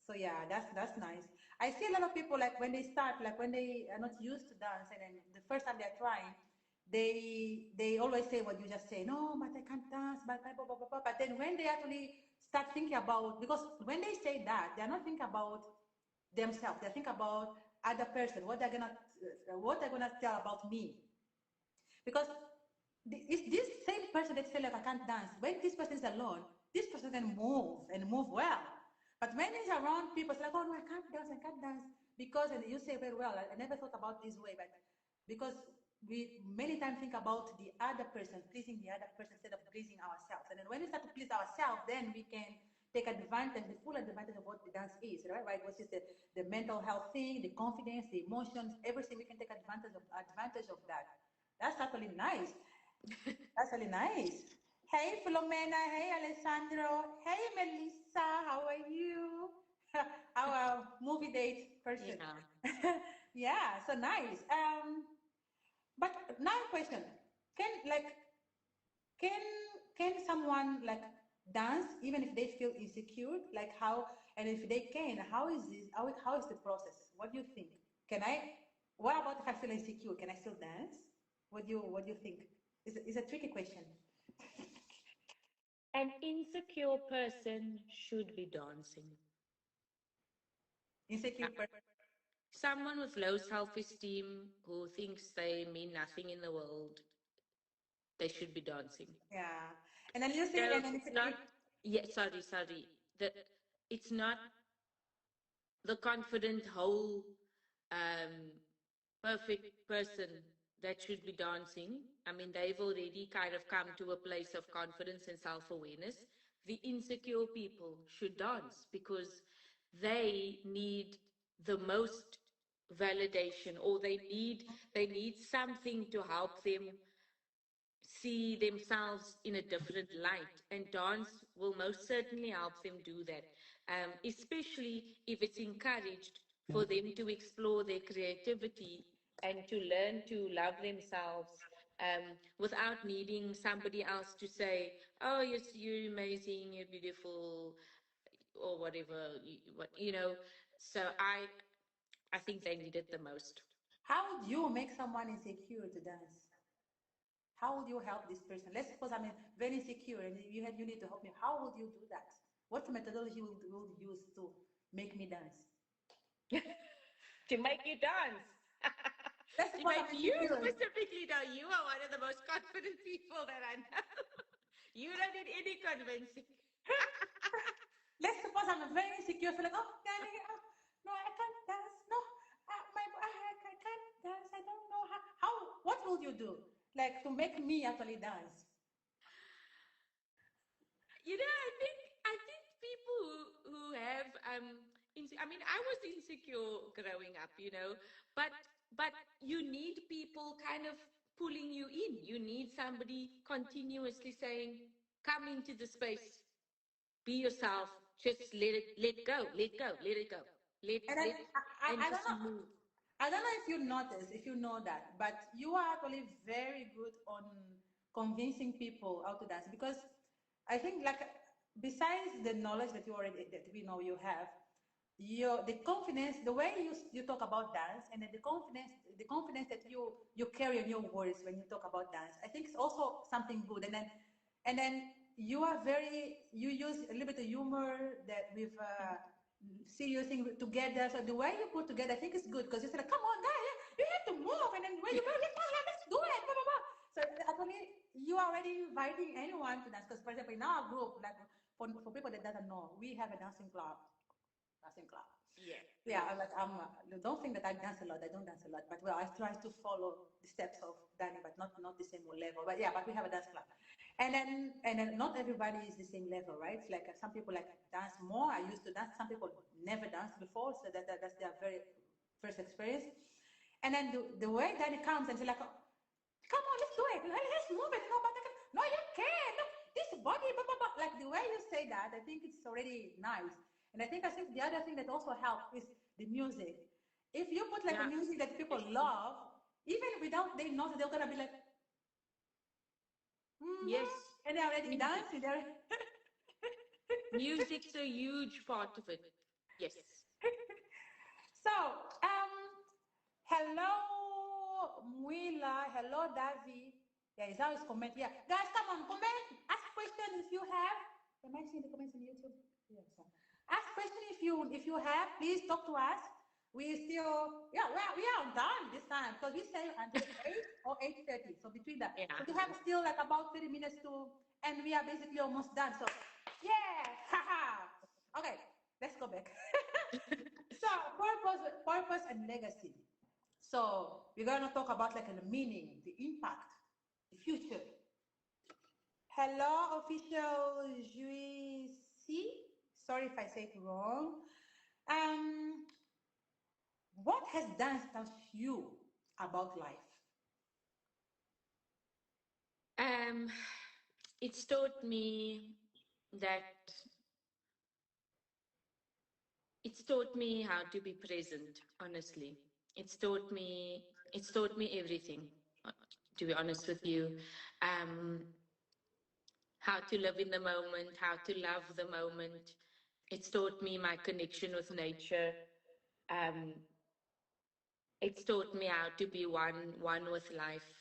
So yeah, that's nice. I see a lot of people like when they start, like when they are not used to dance, and then the first time they're trying, they always say what you just say. No, but I can't dance. But blah, blah, blah, blah. But then when they actually start thinking about, because when they say that, they're not thinking about themselves. They think about other person. What they're gonna tell about me. Because it's this same person that say like I can't dance. When this person is alone, this person can move and move well. But when he's around people, it's like, oh no, I can't dance. Because, and you say very well, I never thought about this way, but because we many times think about the other person, pleasing the other person instead of pleasing ourselves. And then when we start to please ourselves, then we can take advantage, the full advantage of what the dance is, right? Which is the mental health thing, the confidence, the emotions, everything. We can take advantage of that. That's actually nice. That's really nice. Hey, Filomena. Hey, Alessandro. Hey, Melissa. How are you? Our movie date person. Yeah. Yeah, so nice. But now question: Can like can can someone like dance even if they feel insecure? Like how? And if they can, how is this? How is the process? What do you think? Can I? What about if I feel insecure? Can I still dance? What do you think? It's a tricky question. An insecure person should be dancing. Insecure person. Someone with low self-esteem who thinks they mean nothing in the world, they should be dancing. Yeah. And then you So see, and then it's not, yeah, sorry. It's not the confident, whole, um, perfect person that should be dancing. I mean, they've already kind of come to a place of confidence and self awareness. The insecure people should dance because they need the most validation, or they need something to help them see themselves in a different light, and dance will most certainly help them do that, especially if it's encouraged for them to explore their creativity and to learn to love themselves, without needing somebody else to say, oh yes, you're amazing, you're beautiful, or whatever, so I think they need it the most. how would you make someone insecure to dance? How would you help this person? Let's suppose I'm very insecure and you need to help me. How would you do that? What methodology will you use to make me dance? To make you dance. Let's To suppose make I'm you insecure. specifically know you are one of the most confident people that I know. You don't need any convincing. Let's suppose I'm very insecure. Feel like, oh, no, I can't dance. No, I can't dance. I don't know how. What will you do? Like to make me actually dance? I think people who have I mean, I was insecure growing up, but you need people kind of pulling you in. You need somebody continuously saying, "Come into the space, be yourself, just let it go, And then and I don't just know. move." I don't know if you notice, if you know that, but you are actually very good on convincing people how to dance because I think like besides the knowledge that you already that we know you have, the confidence, the way you talk about dance, and then the confidence that you carry in your words when you talk about dance, I think it's also something good. And then you are very, you use a little bit of humor that with serious thing together. So the way you put together, I think it's good because you said, "Come on, guys, you have to move," and then the way you go, let's do it, blah, blah, blah. So actually, you are already inviting anyone to dance. Because for example, in our group, like for people that doesn't know, we have a dancing club. Dancing club. Yeah. Yeah, like don't think that I dance a lot. I don't dance a lot, but well, I try to follow the steps of Danny, but not the same level. But yeah, but we have a dance club, and then not everybody is the same level, right? Like some people like dance more. I used to dance. Some people never danced before, so that's their very first experience. And then the way Danny comes and she's like, "Come on, let's do it. Let's move it." But no, you can't. No, this body, blah, blah, blah. Like the way you say that, I think it's already nice. And I think the other thing that also helps is the music. If you put like a music that people love, even without they know, they're gonna be like, yes, and they're already dancing. Music's a huge part of it. Yes. So, hello, Muila. Hello, Davi. Yeah, it's always comment. Yeah, guys, come on, comment. Ask questions if you have. Am I seeing the comments on YouTube? Yes. Ask questions if you have. Please talk to us. We still we are done this time because we say until 8 or 8:30. So between that, so we have still like about 30 minutes to, and we are basically almost done. So yeah, haha. Okay, let's go back. So purpose and legacy. So we're gonna talk about like the meaning, the impact, the future. Hello, official Juicy. Sorry if I say it wrong. Um, what has dance taught you about life? It's taught me that it's taught me how to be present, honestly. It's taught me everything, to be honest with you. Um, how to live in the moment, how to love the moment. It's taught me my connection with nature. Um, it's taught me how to be one with life.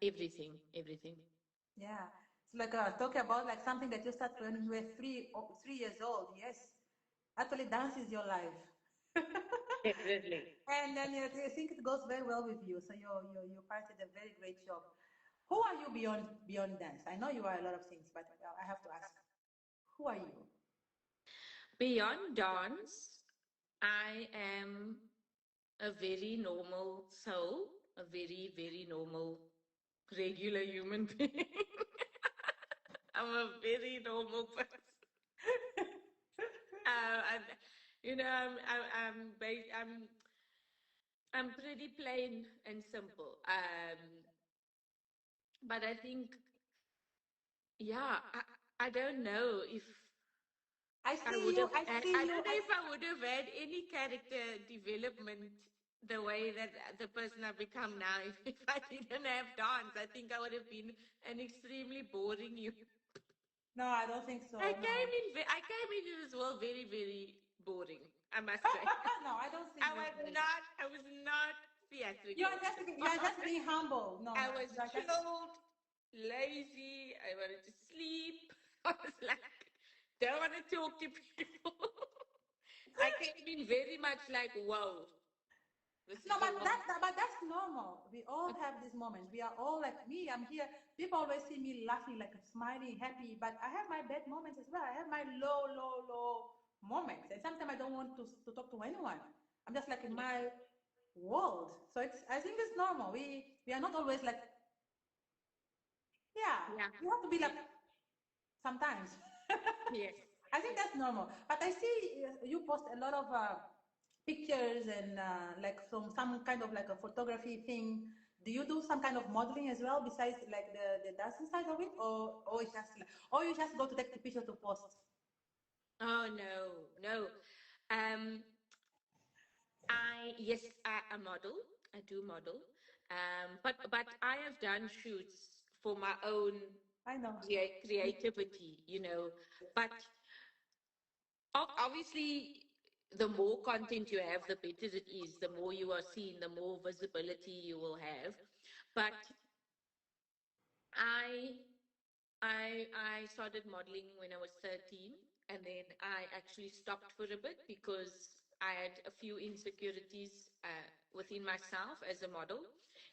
Everything. Yeah, it's like talking about like something that you start when you were 3 years old. Yes, actually, dance is your life. Definitely. And then I think it goes very well with you. So your parents did a very great job. Who are you beyond dance? I know you are a lot of things, but I have to ask, who are you? Beyond dance, I am a very normal soul, a very, very normal, regular human being. I'm a very normal person. I'm, I'm pretty plain and simple. But I think, yeah, I don't know if I see you. I see I you. don't know if I would have had any character development the way that the person I've become now. If I didn't have dance, I think I would have been an extremely boring human. No, I don't think so. I came into this world very, very boring, I must say. No, I don't think I was not theatrical. You're just being humble. No, I was chilled, lazy. I wanted to sleep. I was like, don't want to talk to people. I came in very much like, whoa. No, but that's normal. We all have these moments. We are all like me. I'm here. People always see me laughing, like smiling, happy. But I have my bad moments as well. I have my low moments, and sometimes I don't want to talk to anyone. I'm just like in my world. So I think it's normal. We are not always like, yeah. You have to be like sometimes. Yes. I think that's normal. But I see you post a lot of pictures and like some kind of like a photography thing. Do you do some kind of modeling as well besides like the dancing side of it, or it's just like, or you just go to take the picture to post? Oh no. I model. I do model. But I have done shoots for my own I know. creativity, But obviously, the more content you have, the better it is. The more you are seen, the more visibility you will have. But I I started modeling when I was 13, and then I actually stopped for a bit because I had a few insecurities within myself as a model.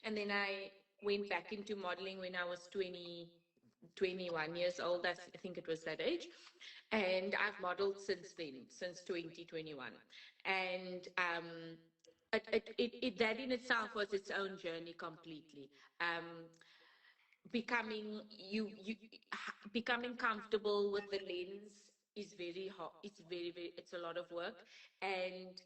And then I went back into modeling when I was 21 years old. I think it was that age. And I've modeled since then, since 2021. And that in itself was its own journey completely. Um, becoming comfortable with the lens is very hard. It's a lot of work. And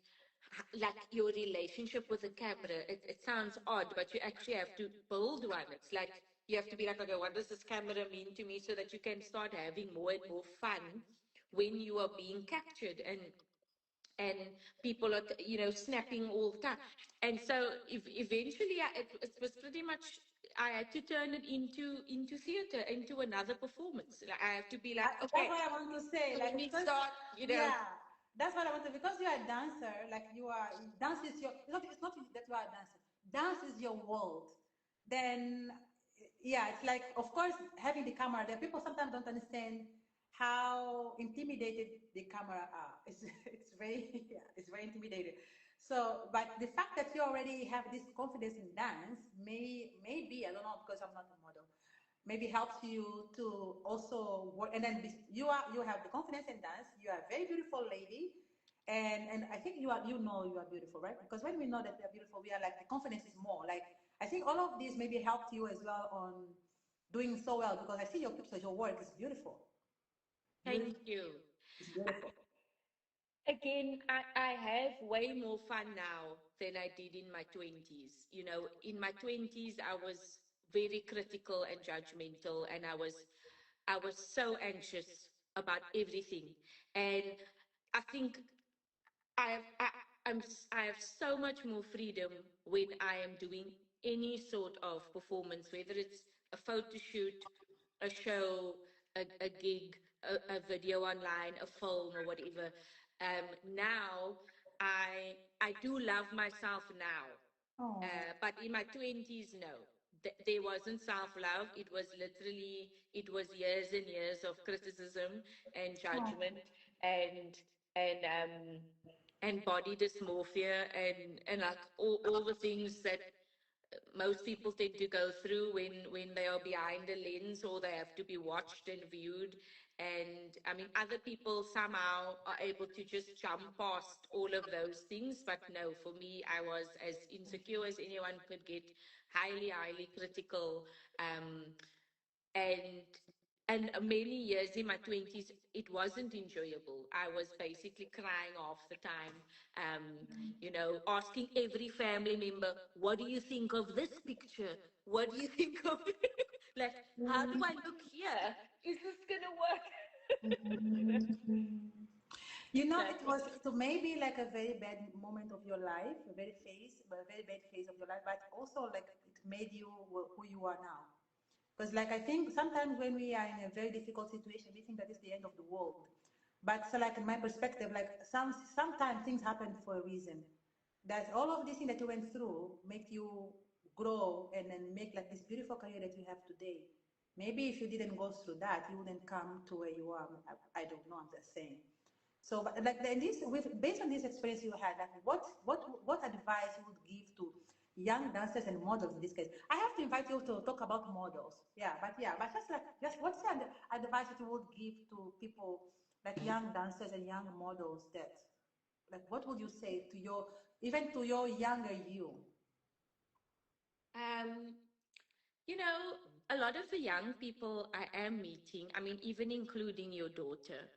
like your relationship with the camera, it sounds odd, but you actually have to build one. It's like you have to be like, okay, what does this camera mean to me, so that you can start having more and more fun when you are being captured, and people are, snapping all the time. And so if eventually it was pretty much, I had to turn it into theater, into another performance. Like, I have to be like, That's okay, what I want to say. let Like, me because, start, yeah, that's what I want to. Because you are a dancer, like you are. Dance is your. It's not that you are a dancer. Dance is your world. Then, yeah, it's like, of course, having the camera there. People sometimes don't understand how intimidated the camera are. It's very yeah, it's very intimidating. So, but the fact that you already have this confidence in dance maybe I don't know, because I'm not a model, maybe helps you to also work. And then you have the confidence in dance. You are a very beautiful lady, and I think you are beautiful, right? Because when we know that we are beautiful, we are like, the confidence is more. Like, I think all of this maybe helped you as well on doing so well, because I see your pictures, your work is beautiful. thank you. It's beautiful. Again, I have way more fun now than I did in my 20s. In my 20s, I was very critical and judgmental, and I was so anxious about everything. And I think I have I, I have so much more freedom when I am doing any sort of performance, whether it's a photo shoot, a show, a gig, a video online, a film, or whatever. Now I do love myself now, Oh. but in my 20s, no. There wasn't self-love. It was years and years of criticism and judgment, and and um and body dysmorphia, and like all the things that most people tend to go through when they are behind a lens, or they have to be watched and viewed. And I mean, other people somehow are able to just jump past all of those things, but no, for me, I was as insecure as anyone could get, highly critical. Um and and many years in my 20s, it wasn't enjoyable. I was basically crying half the time, asking every family member, what do you think of this picture? What do you think of like, how do I look here? Is this gonna work? you know It exactly. was, it may be like a very bad moment of your life, a very bad phase of your life, but also like it made you who you are now. Because, like, I think sometimes when we are in a very difficult situation, we think that it's the end of the world. But so, like, in my perspective, like, sometimes things happen for a reason. That all of this thing that you went through make you grow and then make like this beautiful career that you have today. Maybe if you didn't go through that, you wouldn't come to where you are. I don't know. I'm just saying. So, but like based on this experience you had, like what advice you would give to young dancers and models in this case? I have to invite you to talk about models. But just what's the advice that you would give to people like young dancers and young models, that like what would you say to your, even to your younger you? um You know, a lot of the young people I am meeting, I mean, even including your daughter,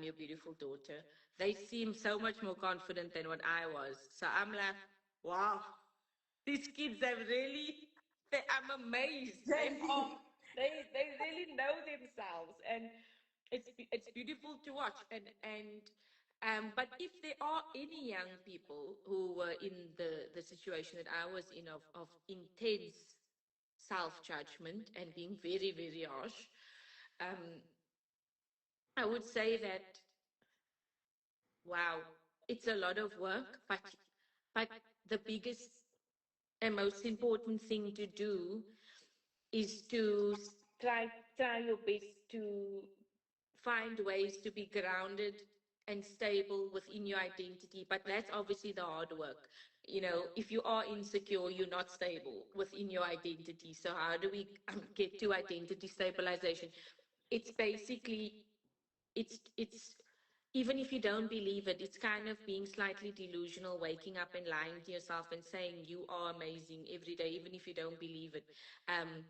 your beautiful daughter, they seem so much more confident than what I was. So I'm like, wow, these kids have really, I'm amazed. Gen Z. They really know themselves, and it's beautiful to watch. But if there are any young people who were in the situation that I was in, of intense self-judgment and being very, very harsh, um, I would say that, wow, it's a lot of work, but the biggest and most important thing to do is to try. try your best to find ways to be grounded and stable within your identity. But that's obviously the hard work. You know, if you are insecure, you're not stable within your identity. So, how do we get to identity stabilization? It's basically, it's even if you don't believe it, it's kind of being slightly delusional, waking up and lying to yourself and saying you are amazing every day, even if you don't believe it. um,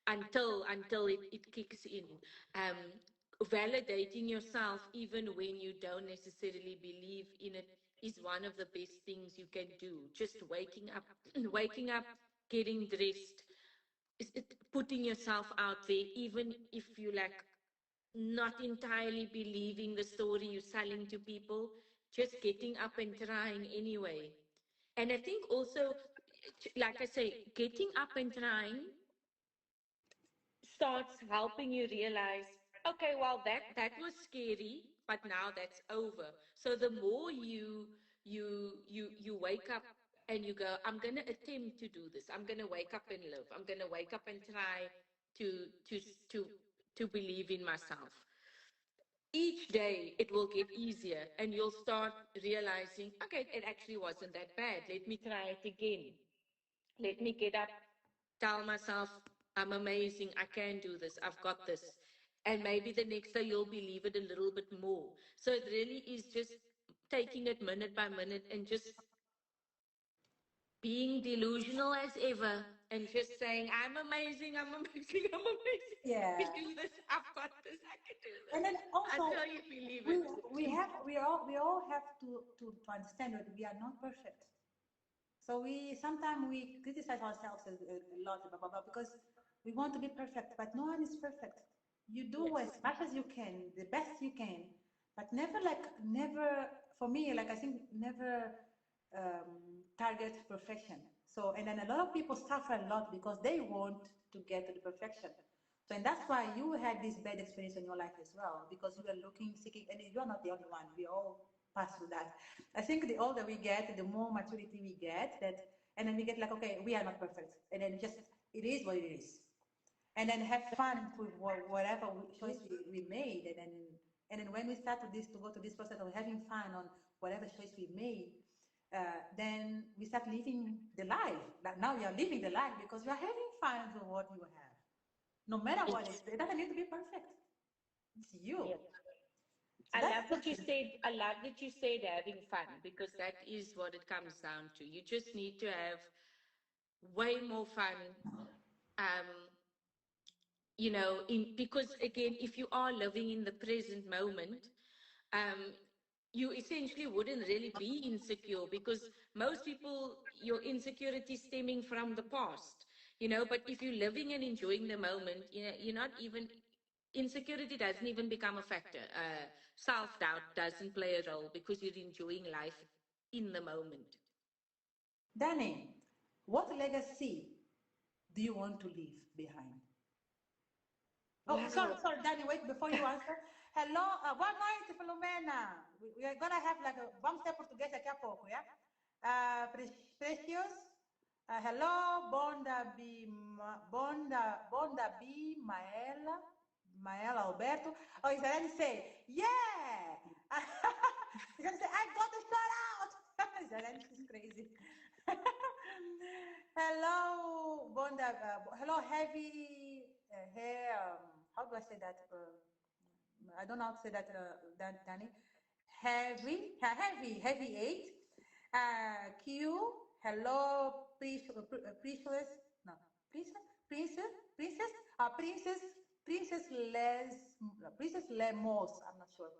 until it kicks in. um, Validating yourself even when you don't necessarily believe in it is one of the best things you can do. Just waking up waking up, getting dressed, putting yourself out there, even if you like not entirely believing the story you're selling to people, just getting up and trying anyway. And I think also, like I say, getting up and trying starts helping you realize, okay, well, that was scary, but now that's over. So the more you wake up and you go, I'm going to attempt to do this, I'm going to wake up and live, I'm going to wake up and try to to to to believe in myself. Each day it will get easier and you'll start realizing, okay, it actually wasn't that bad, let me try it again. Let me get up, tell myself, I'm amazing, I can do this, I've got this. And maybe the next day you'll believe it a little bit more. So it really is just taking it minute by minute and just being delusional as ever and just saying, I'm amazing, I'm amazing, I'm amazing. Yeah. I can do this, I've got this, I can do this. And then also, until you believe it. we all have to understand that we are not perfect. So we sometimes we criticize ourselves a lot, blah, blah, blah, because we want to be perfect, but no one is perfect. You do as much as you can, the best you can, but never, for me, like I think never target perfection. So, and then a lot of people suffer a lot because they want to get to the perfection. So, and that's why you had this bad experience in your life as well, because you were looking, seeking, and you're not the only one. We all pass through that. I think the older we get, the more maturity we get, that, and then we get like, okay, we are not perfect, and then just it is what it is, and then have fun with whatever choice we made, and then when we start to go to this process of having fun on whatever choice we made, then we start living the life. But now you are living the life because you are having fun with what you have, no matter what it is. It doesn't need to be perfect. It's you. Yes. So I love that you said, I love that you said having fun, because that is what it comes down to. You just need to have way more fun. Um, you know, because again, if you are living in the present moment, um, you essentially wouldn't really be insecure, because most people, your insecurity stemming from the past, you know. But if you're living and enjoying the moment, you know, you're not even, insecurity doesn't even become a factor. Self-doubt doesn't play a role because you're enjoying life in the moment. Danny, what legacy do you want to leave behind? Oh, Wow. sorry, Danny, wait, before you answer. Hello, boa noite, Filomena. We are gonna have like a, vamos ter português daqui a pouco, yeah? Precious, hello, Bonda B, Maela Alberto. Oh, is that say, yeah! He's gonna say, I got the shout out! Zelensky is crazy. Hello, Bonda, hello, heavy hair. How do I say that? I don't know how to say that, Danny. Heavy eight. Q. Hello, princess. No, princess. Princess Princess Lemos. I'm not sure.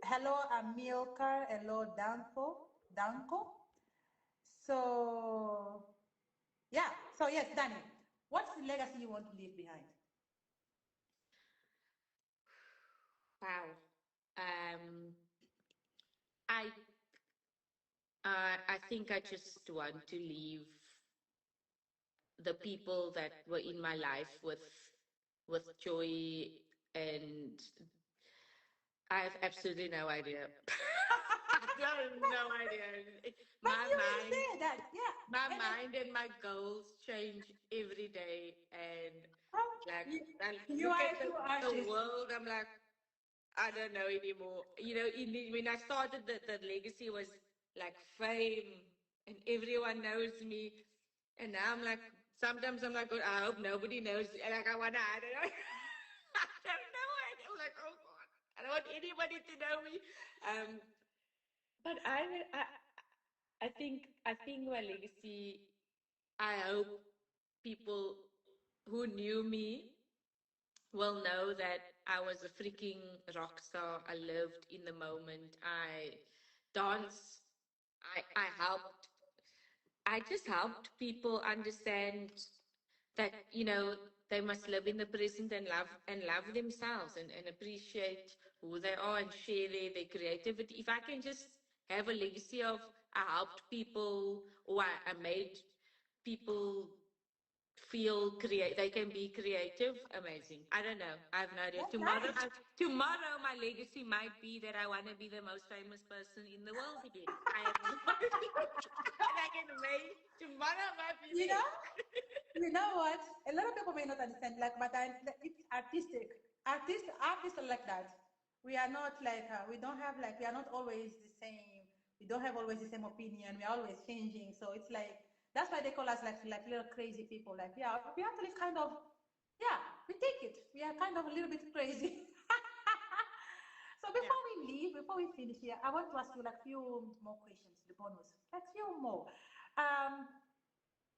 Hello, Amilcar. Hello, Danko. So, yeah. So, yes, Danny, what's the legacy you want to leave behind? Wow. I I think I just want to leave the people that were in my life with joy, and I have absolutely no idea. I have no idea. But you say that, yeah. My mind and my goals change every day, and Like, You, I you look are at a true the artist. world, I'm like, I don't know anymore. You know, when I started, the legacy was like fame and everyone knows me. And now I'm like, sometimes I'm like, oh, I hope nobody knows. Like, I want to, I don't know. I don't know. I'm like, oh God, I don't want anybody to know me. Um, but I think my legacy, I hope people who knew me will know that I was a freaking rock star. I lived in the moment. I danced. I helped. I just helped people understand that, they must live in the present and love themselves and appreciate who they are and share their creativity. If I can just have a legacy of I helped people, or I made people feel create, they can be creative, amazing. I don't know, I have no idea. That's Tomorrow, nice. tomorrow my legacy might be that I want to be the most famous person in the world again. I have no idea. And I can wait, tomorrow might be You there. know, you know what? A lot of people may not understand, like, but it's artistic. Artists are like that. We are not like, we don't have like, we are not always the same. We don't have always the same opinion. We are always changing. So it's like, that's why they call us like little crazy people. Like, yeah, we actually kind of, yeah, we take it. We are kind of a little bit crazy. So Yeah. before we finish here, I want to ask you like few more questions, the bonus, like few more. Um,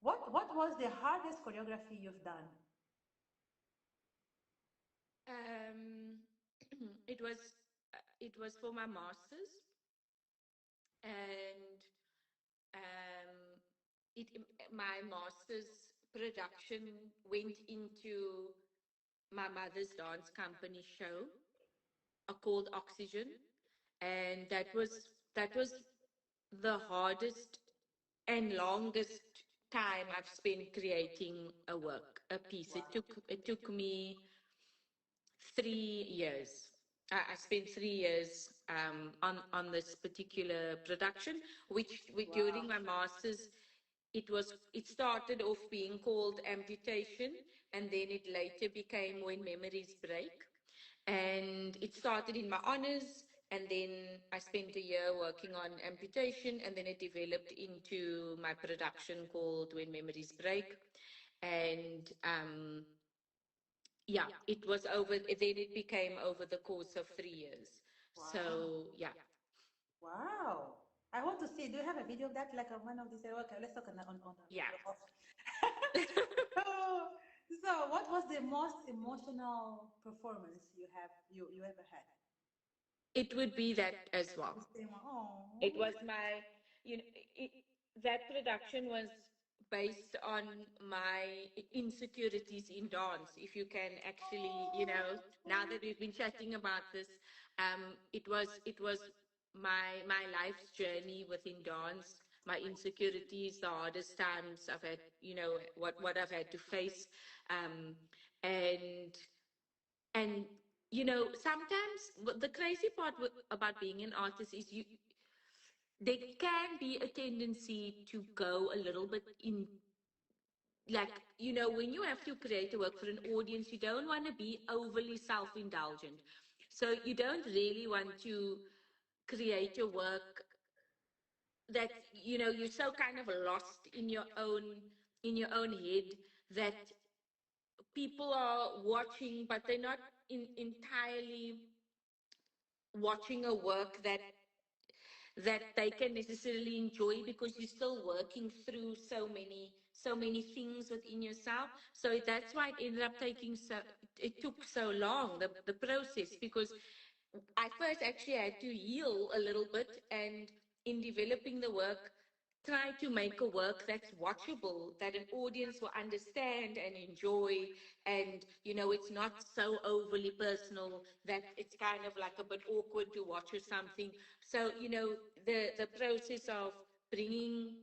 what was the hardest choreography you've done? Um, it was for my masters, and um, it my master's production went into my mother's dance company show, called Oxygen, and that was the hardest and longest time I've spent creating a piece. It took me 3 years. I spent 3 years on this particular production, which during my masters, it started off being called Amputation, and then it later became When Memories Break. And it started in my honors, and then I spent a year working on Amputation, and then it developed into my production called When Memories Break. And yeah, it was over, then it became over the course of 3 years. Wow. So yeah. Wow. I want to see. Do you have a video of that? Like one of these. Okay, let's talk on Yeah. off. Oh, so what was the most emotional performance you ever had? It would be that as well. The same one. Oh. It was my, you know, it, that production was based on my insecurities in dance. If you can actually, now that we've been chatting about this, it was my life's journey within dance, my insecurities, the hardest times I've had, what I've had to face, um, and and sometimes the crazy part about being an artist is there can be a tendency to go a little bit in, like, when you have to create a work for an audience, you don't want to be overly self-indulgent. So you don't really want to create a work that, you're so kind of lost in your own head that people are watching, but they're not entirely watching a work that they can necessarily enjoy, because you're still working through so many things within yourself. So that's why it ended up it took so long, the process, because I first actually had to heal a little bit, and in developing the work, try to make a work that's watchable, that an audience will understand and enjoy, and it's not so overly personal that it's kind of like a bit awkward to watch or something. So the process of bringing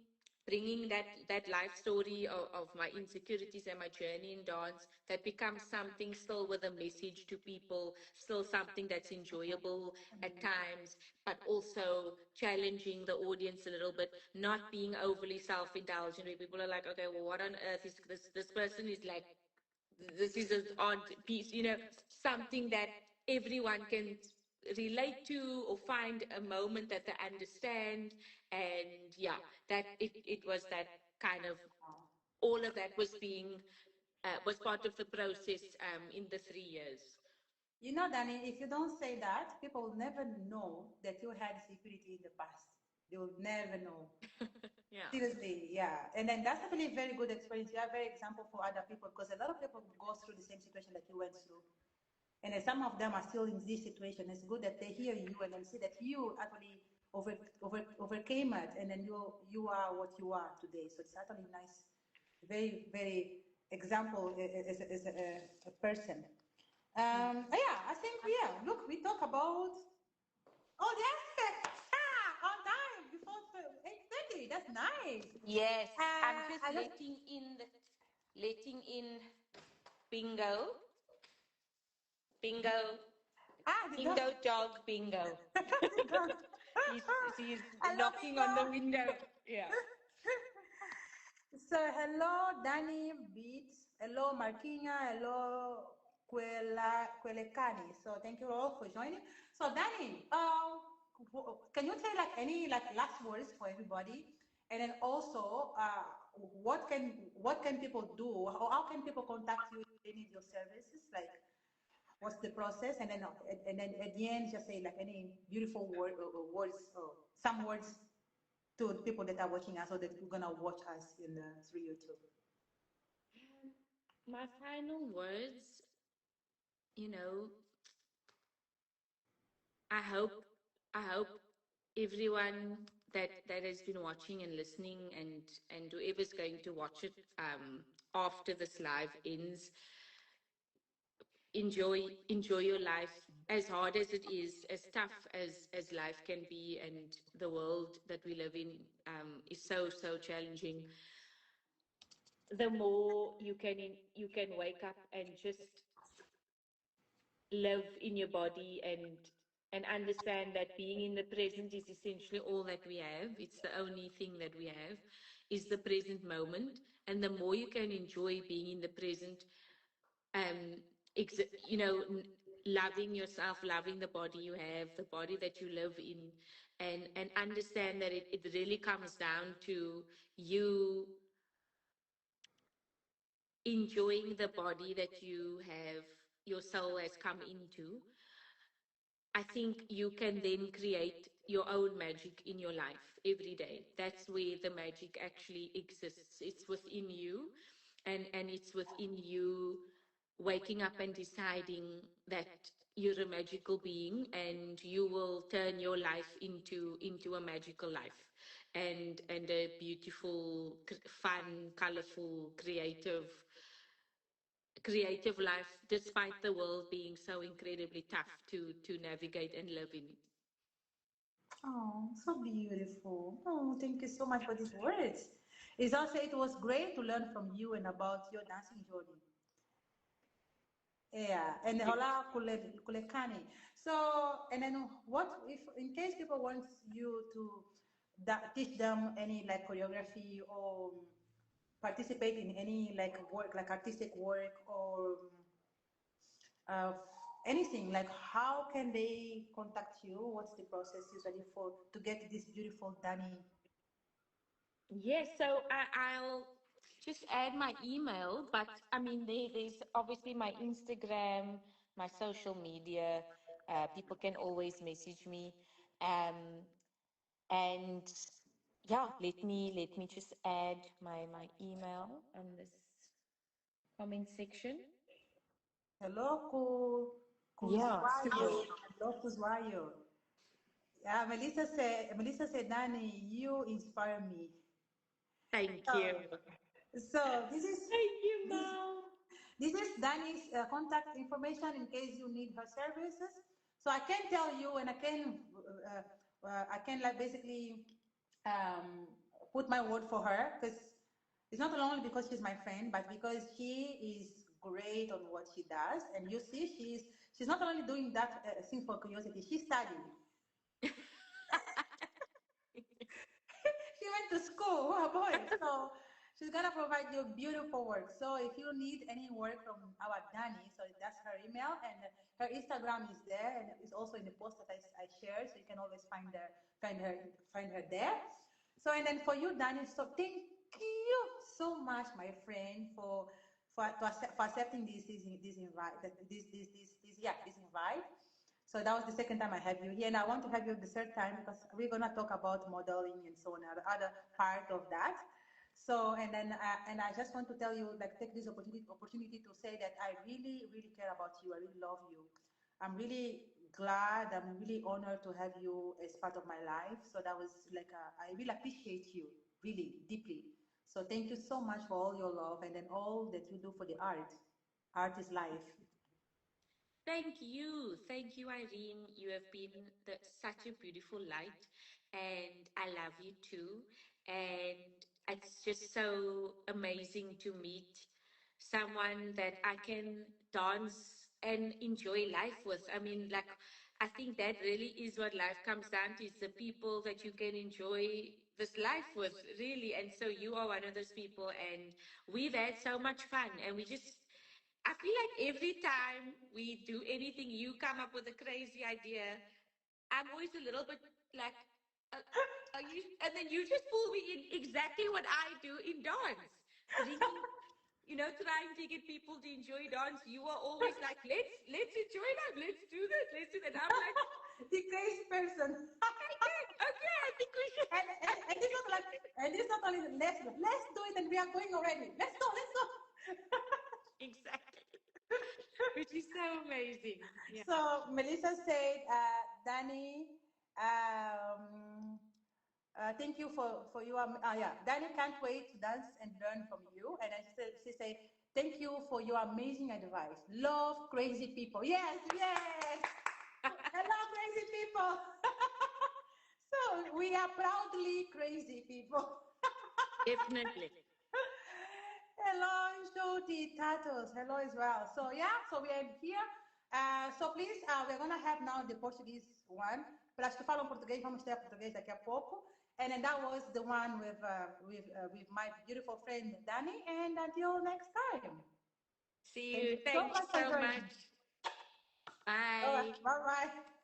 bringing that life story of my insecurities and my journey in dance, that becomes something still with a message to people, still something that's enjoyable at times, but also challenging the audience a little bit, not being overly self-indulgent, where people are like, okay, well, what on earth is this person is like this is an odd piece, something that everyone can relate to or find a moment that they understand. And yeah, that it was that kind of, all of that was was part of the process in the 3 years. You know, Danny, if you don't say that, people will never know that you had security in the past. They will never know. Yeah. Seriously, yeah. And then that's definitely a very good experience. You are a very example for other people, because a lot of people go through the same situation that you went through. And then some of them are still in this situation. It's good that they hear you and then see that you actually overcame it, and then you are what you are today. So it's actually nice, very, very example as a person. Yeah, I think, yeah, look, we talk about all the aspects. On time, before 8:30. That's nice. Yes, I'm just I don't, letting in Bingo. Bingo. the dog. Bingo dog bingo. The dog. He's Hello, knocking on the Bingo. window. Yeah. So hello, Danny Beats. Hello, Marquinha. Hello, Kwelekani. So thank you all for joining. So Danny, can you say like any like last words for everybody, and then also what can people do, or how can people contact you if they need your services? Like, what's the process? And then at the end, just say like any beautiful words, or some words to the people that are watching us, or that are gonna watch us in through YouTube. My final words, you know, I hope I hope everyone that has been watching and listening, and whoever's going to watch it after this live ends, enjoy your life, as hard as it is, as tough as life can be, and the world that we live in is so challenging. The more you can wake up and just live in your body, and understand that being in the present is essentially all that we have. It's the only thing that we have, is the present moment. And the more you can enjoy being in the present, um you know loving yourself, loving the body you have, the body that you live in, and understand that it really comes down to you enjoying the body that you have, your soul has come into. I think you can then create your own magic in your life every day. That's where the magic actually exists. It's within you, and it's within you waking up and deciding that you're a magical being, and you will turn your life into a magical life, and a beautiful, fun, colorful, creative life, despite the world being so incredibly tough to navigate and live in. Oh, so beautiful. Oh, thank you so much for these words. It's also, it was great to learn from you and about your dancing journey. Yeah, and hola kulekani. So, and then what if, in case people want you to teach them any like choreography, or participate in any like work, like artistic work, or uh, anything, like how can they contact you? What's the process usually for to get this beautiful Danny? Yes, so I'll just add my email, but I mean, there's obviously my Instagram, my social media. People can always message me, um, and yeah, let me just add my email in this comment section. Hello, Yeah. Kuzwayo. Hello, Kuzwayo. Yeah, Melissa said, Danny, you inspire me. Thank So, you. so this is Thank you, this Mom. this is Danny's contact information in case you need her services. So I can tell you, and I can like basically um, put my word for her, because it's not only because she's my friend, but because she is great on what she does. And you see, she's not only doing that thing for curiosity; she's studying. She went to school, oh boy. So She's gonna provide you beautiful work. So if you need any work from our Dani, so that's her email, and her Instagram is there, and it's also in the post that I shared, so you can always find her there. So and then for you, Dani, so thank you so much, my friend, for accepting this invite, this invite. So that was the second time I have you here, and I want to have you the third time because we're gonna talk about modeling and so on, the other part of that. So and I just want to tell you, like, take this opportunity to say that I really really care about you. I really love you. I'm really glad. I'm really honored to have you as part of my life. So that was like I really appreciate you really deeply. So thank you so much for all your love and then all that you do for the art. Art is life. Thank you. Thank you, Irene. You have been such a beautiful light, and I love you too. And it's just so amazing to meet someone that I can dance and enjoy life with. I mean, like, I think that really is what life comes down to, is the people that you can enjoy this life with, really. And so you are one of those people, and we've had so much fun, and I feel like every time we do anything, you come up with a crazy idea. I'm always a little bit like, are you? And then you just pull me in exactly what I do in dance. Bringing, trying to get people to enjoy dance. You are always like, let's enjoy life. Let's do this. Let's do that. And I'm like, The crazy person. okay, I think we should. And it's not like, and it's not only let's do it and we are going already. Let's go. Exactly. Which is so amazing. Yeah. So Melissa said, Dani, um, thank you for your yeah. Dani can't wait to dance and learn from you. And she said, thank you for your amazing advice. Love crazy people. Yes, yes. I love crazy people. So we are proudly crazy people. Definitely. Hello, Shoti Tatos. Hello as well. So yeah, so we are here. So please, we're gonna have now the Portuguese one. Para as que falam português, vamos ter português daqui a pouco. And then that was the one with my beautiful friend Dani. And until next time. See Thank you. you so Thank you much for so joining. much. All right, Bye. bye bye.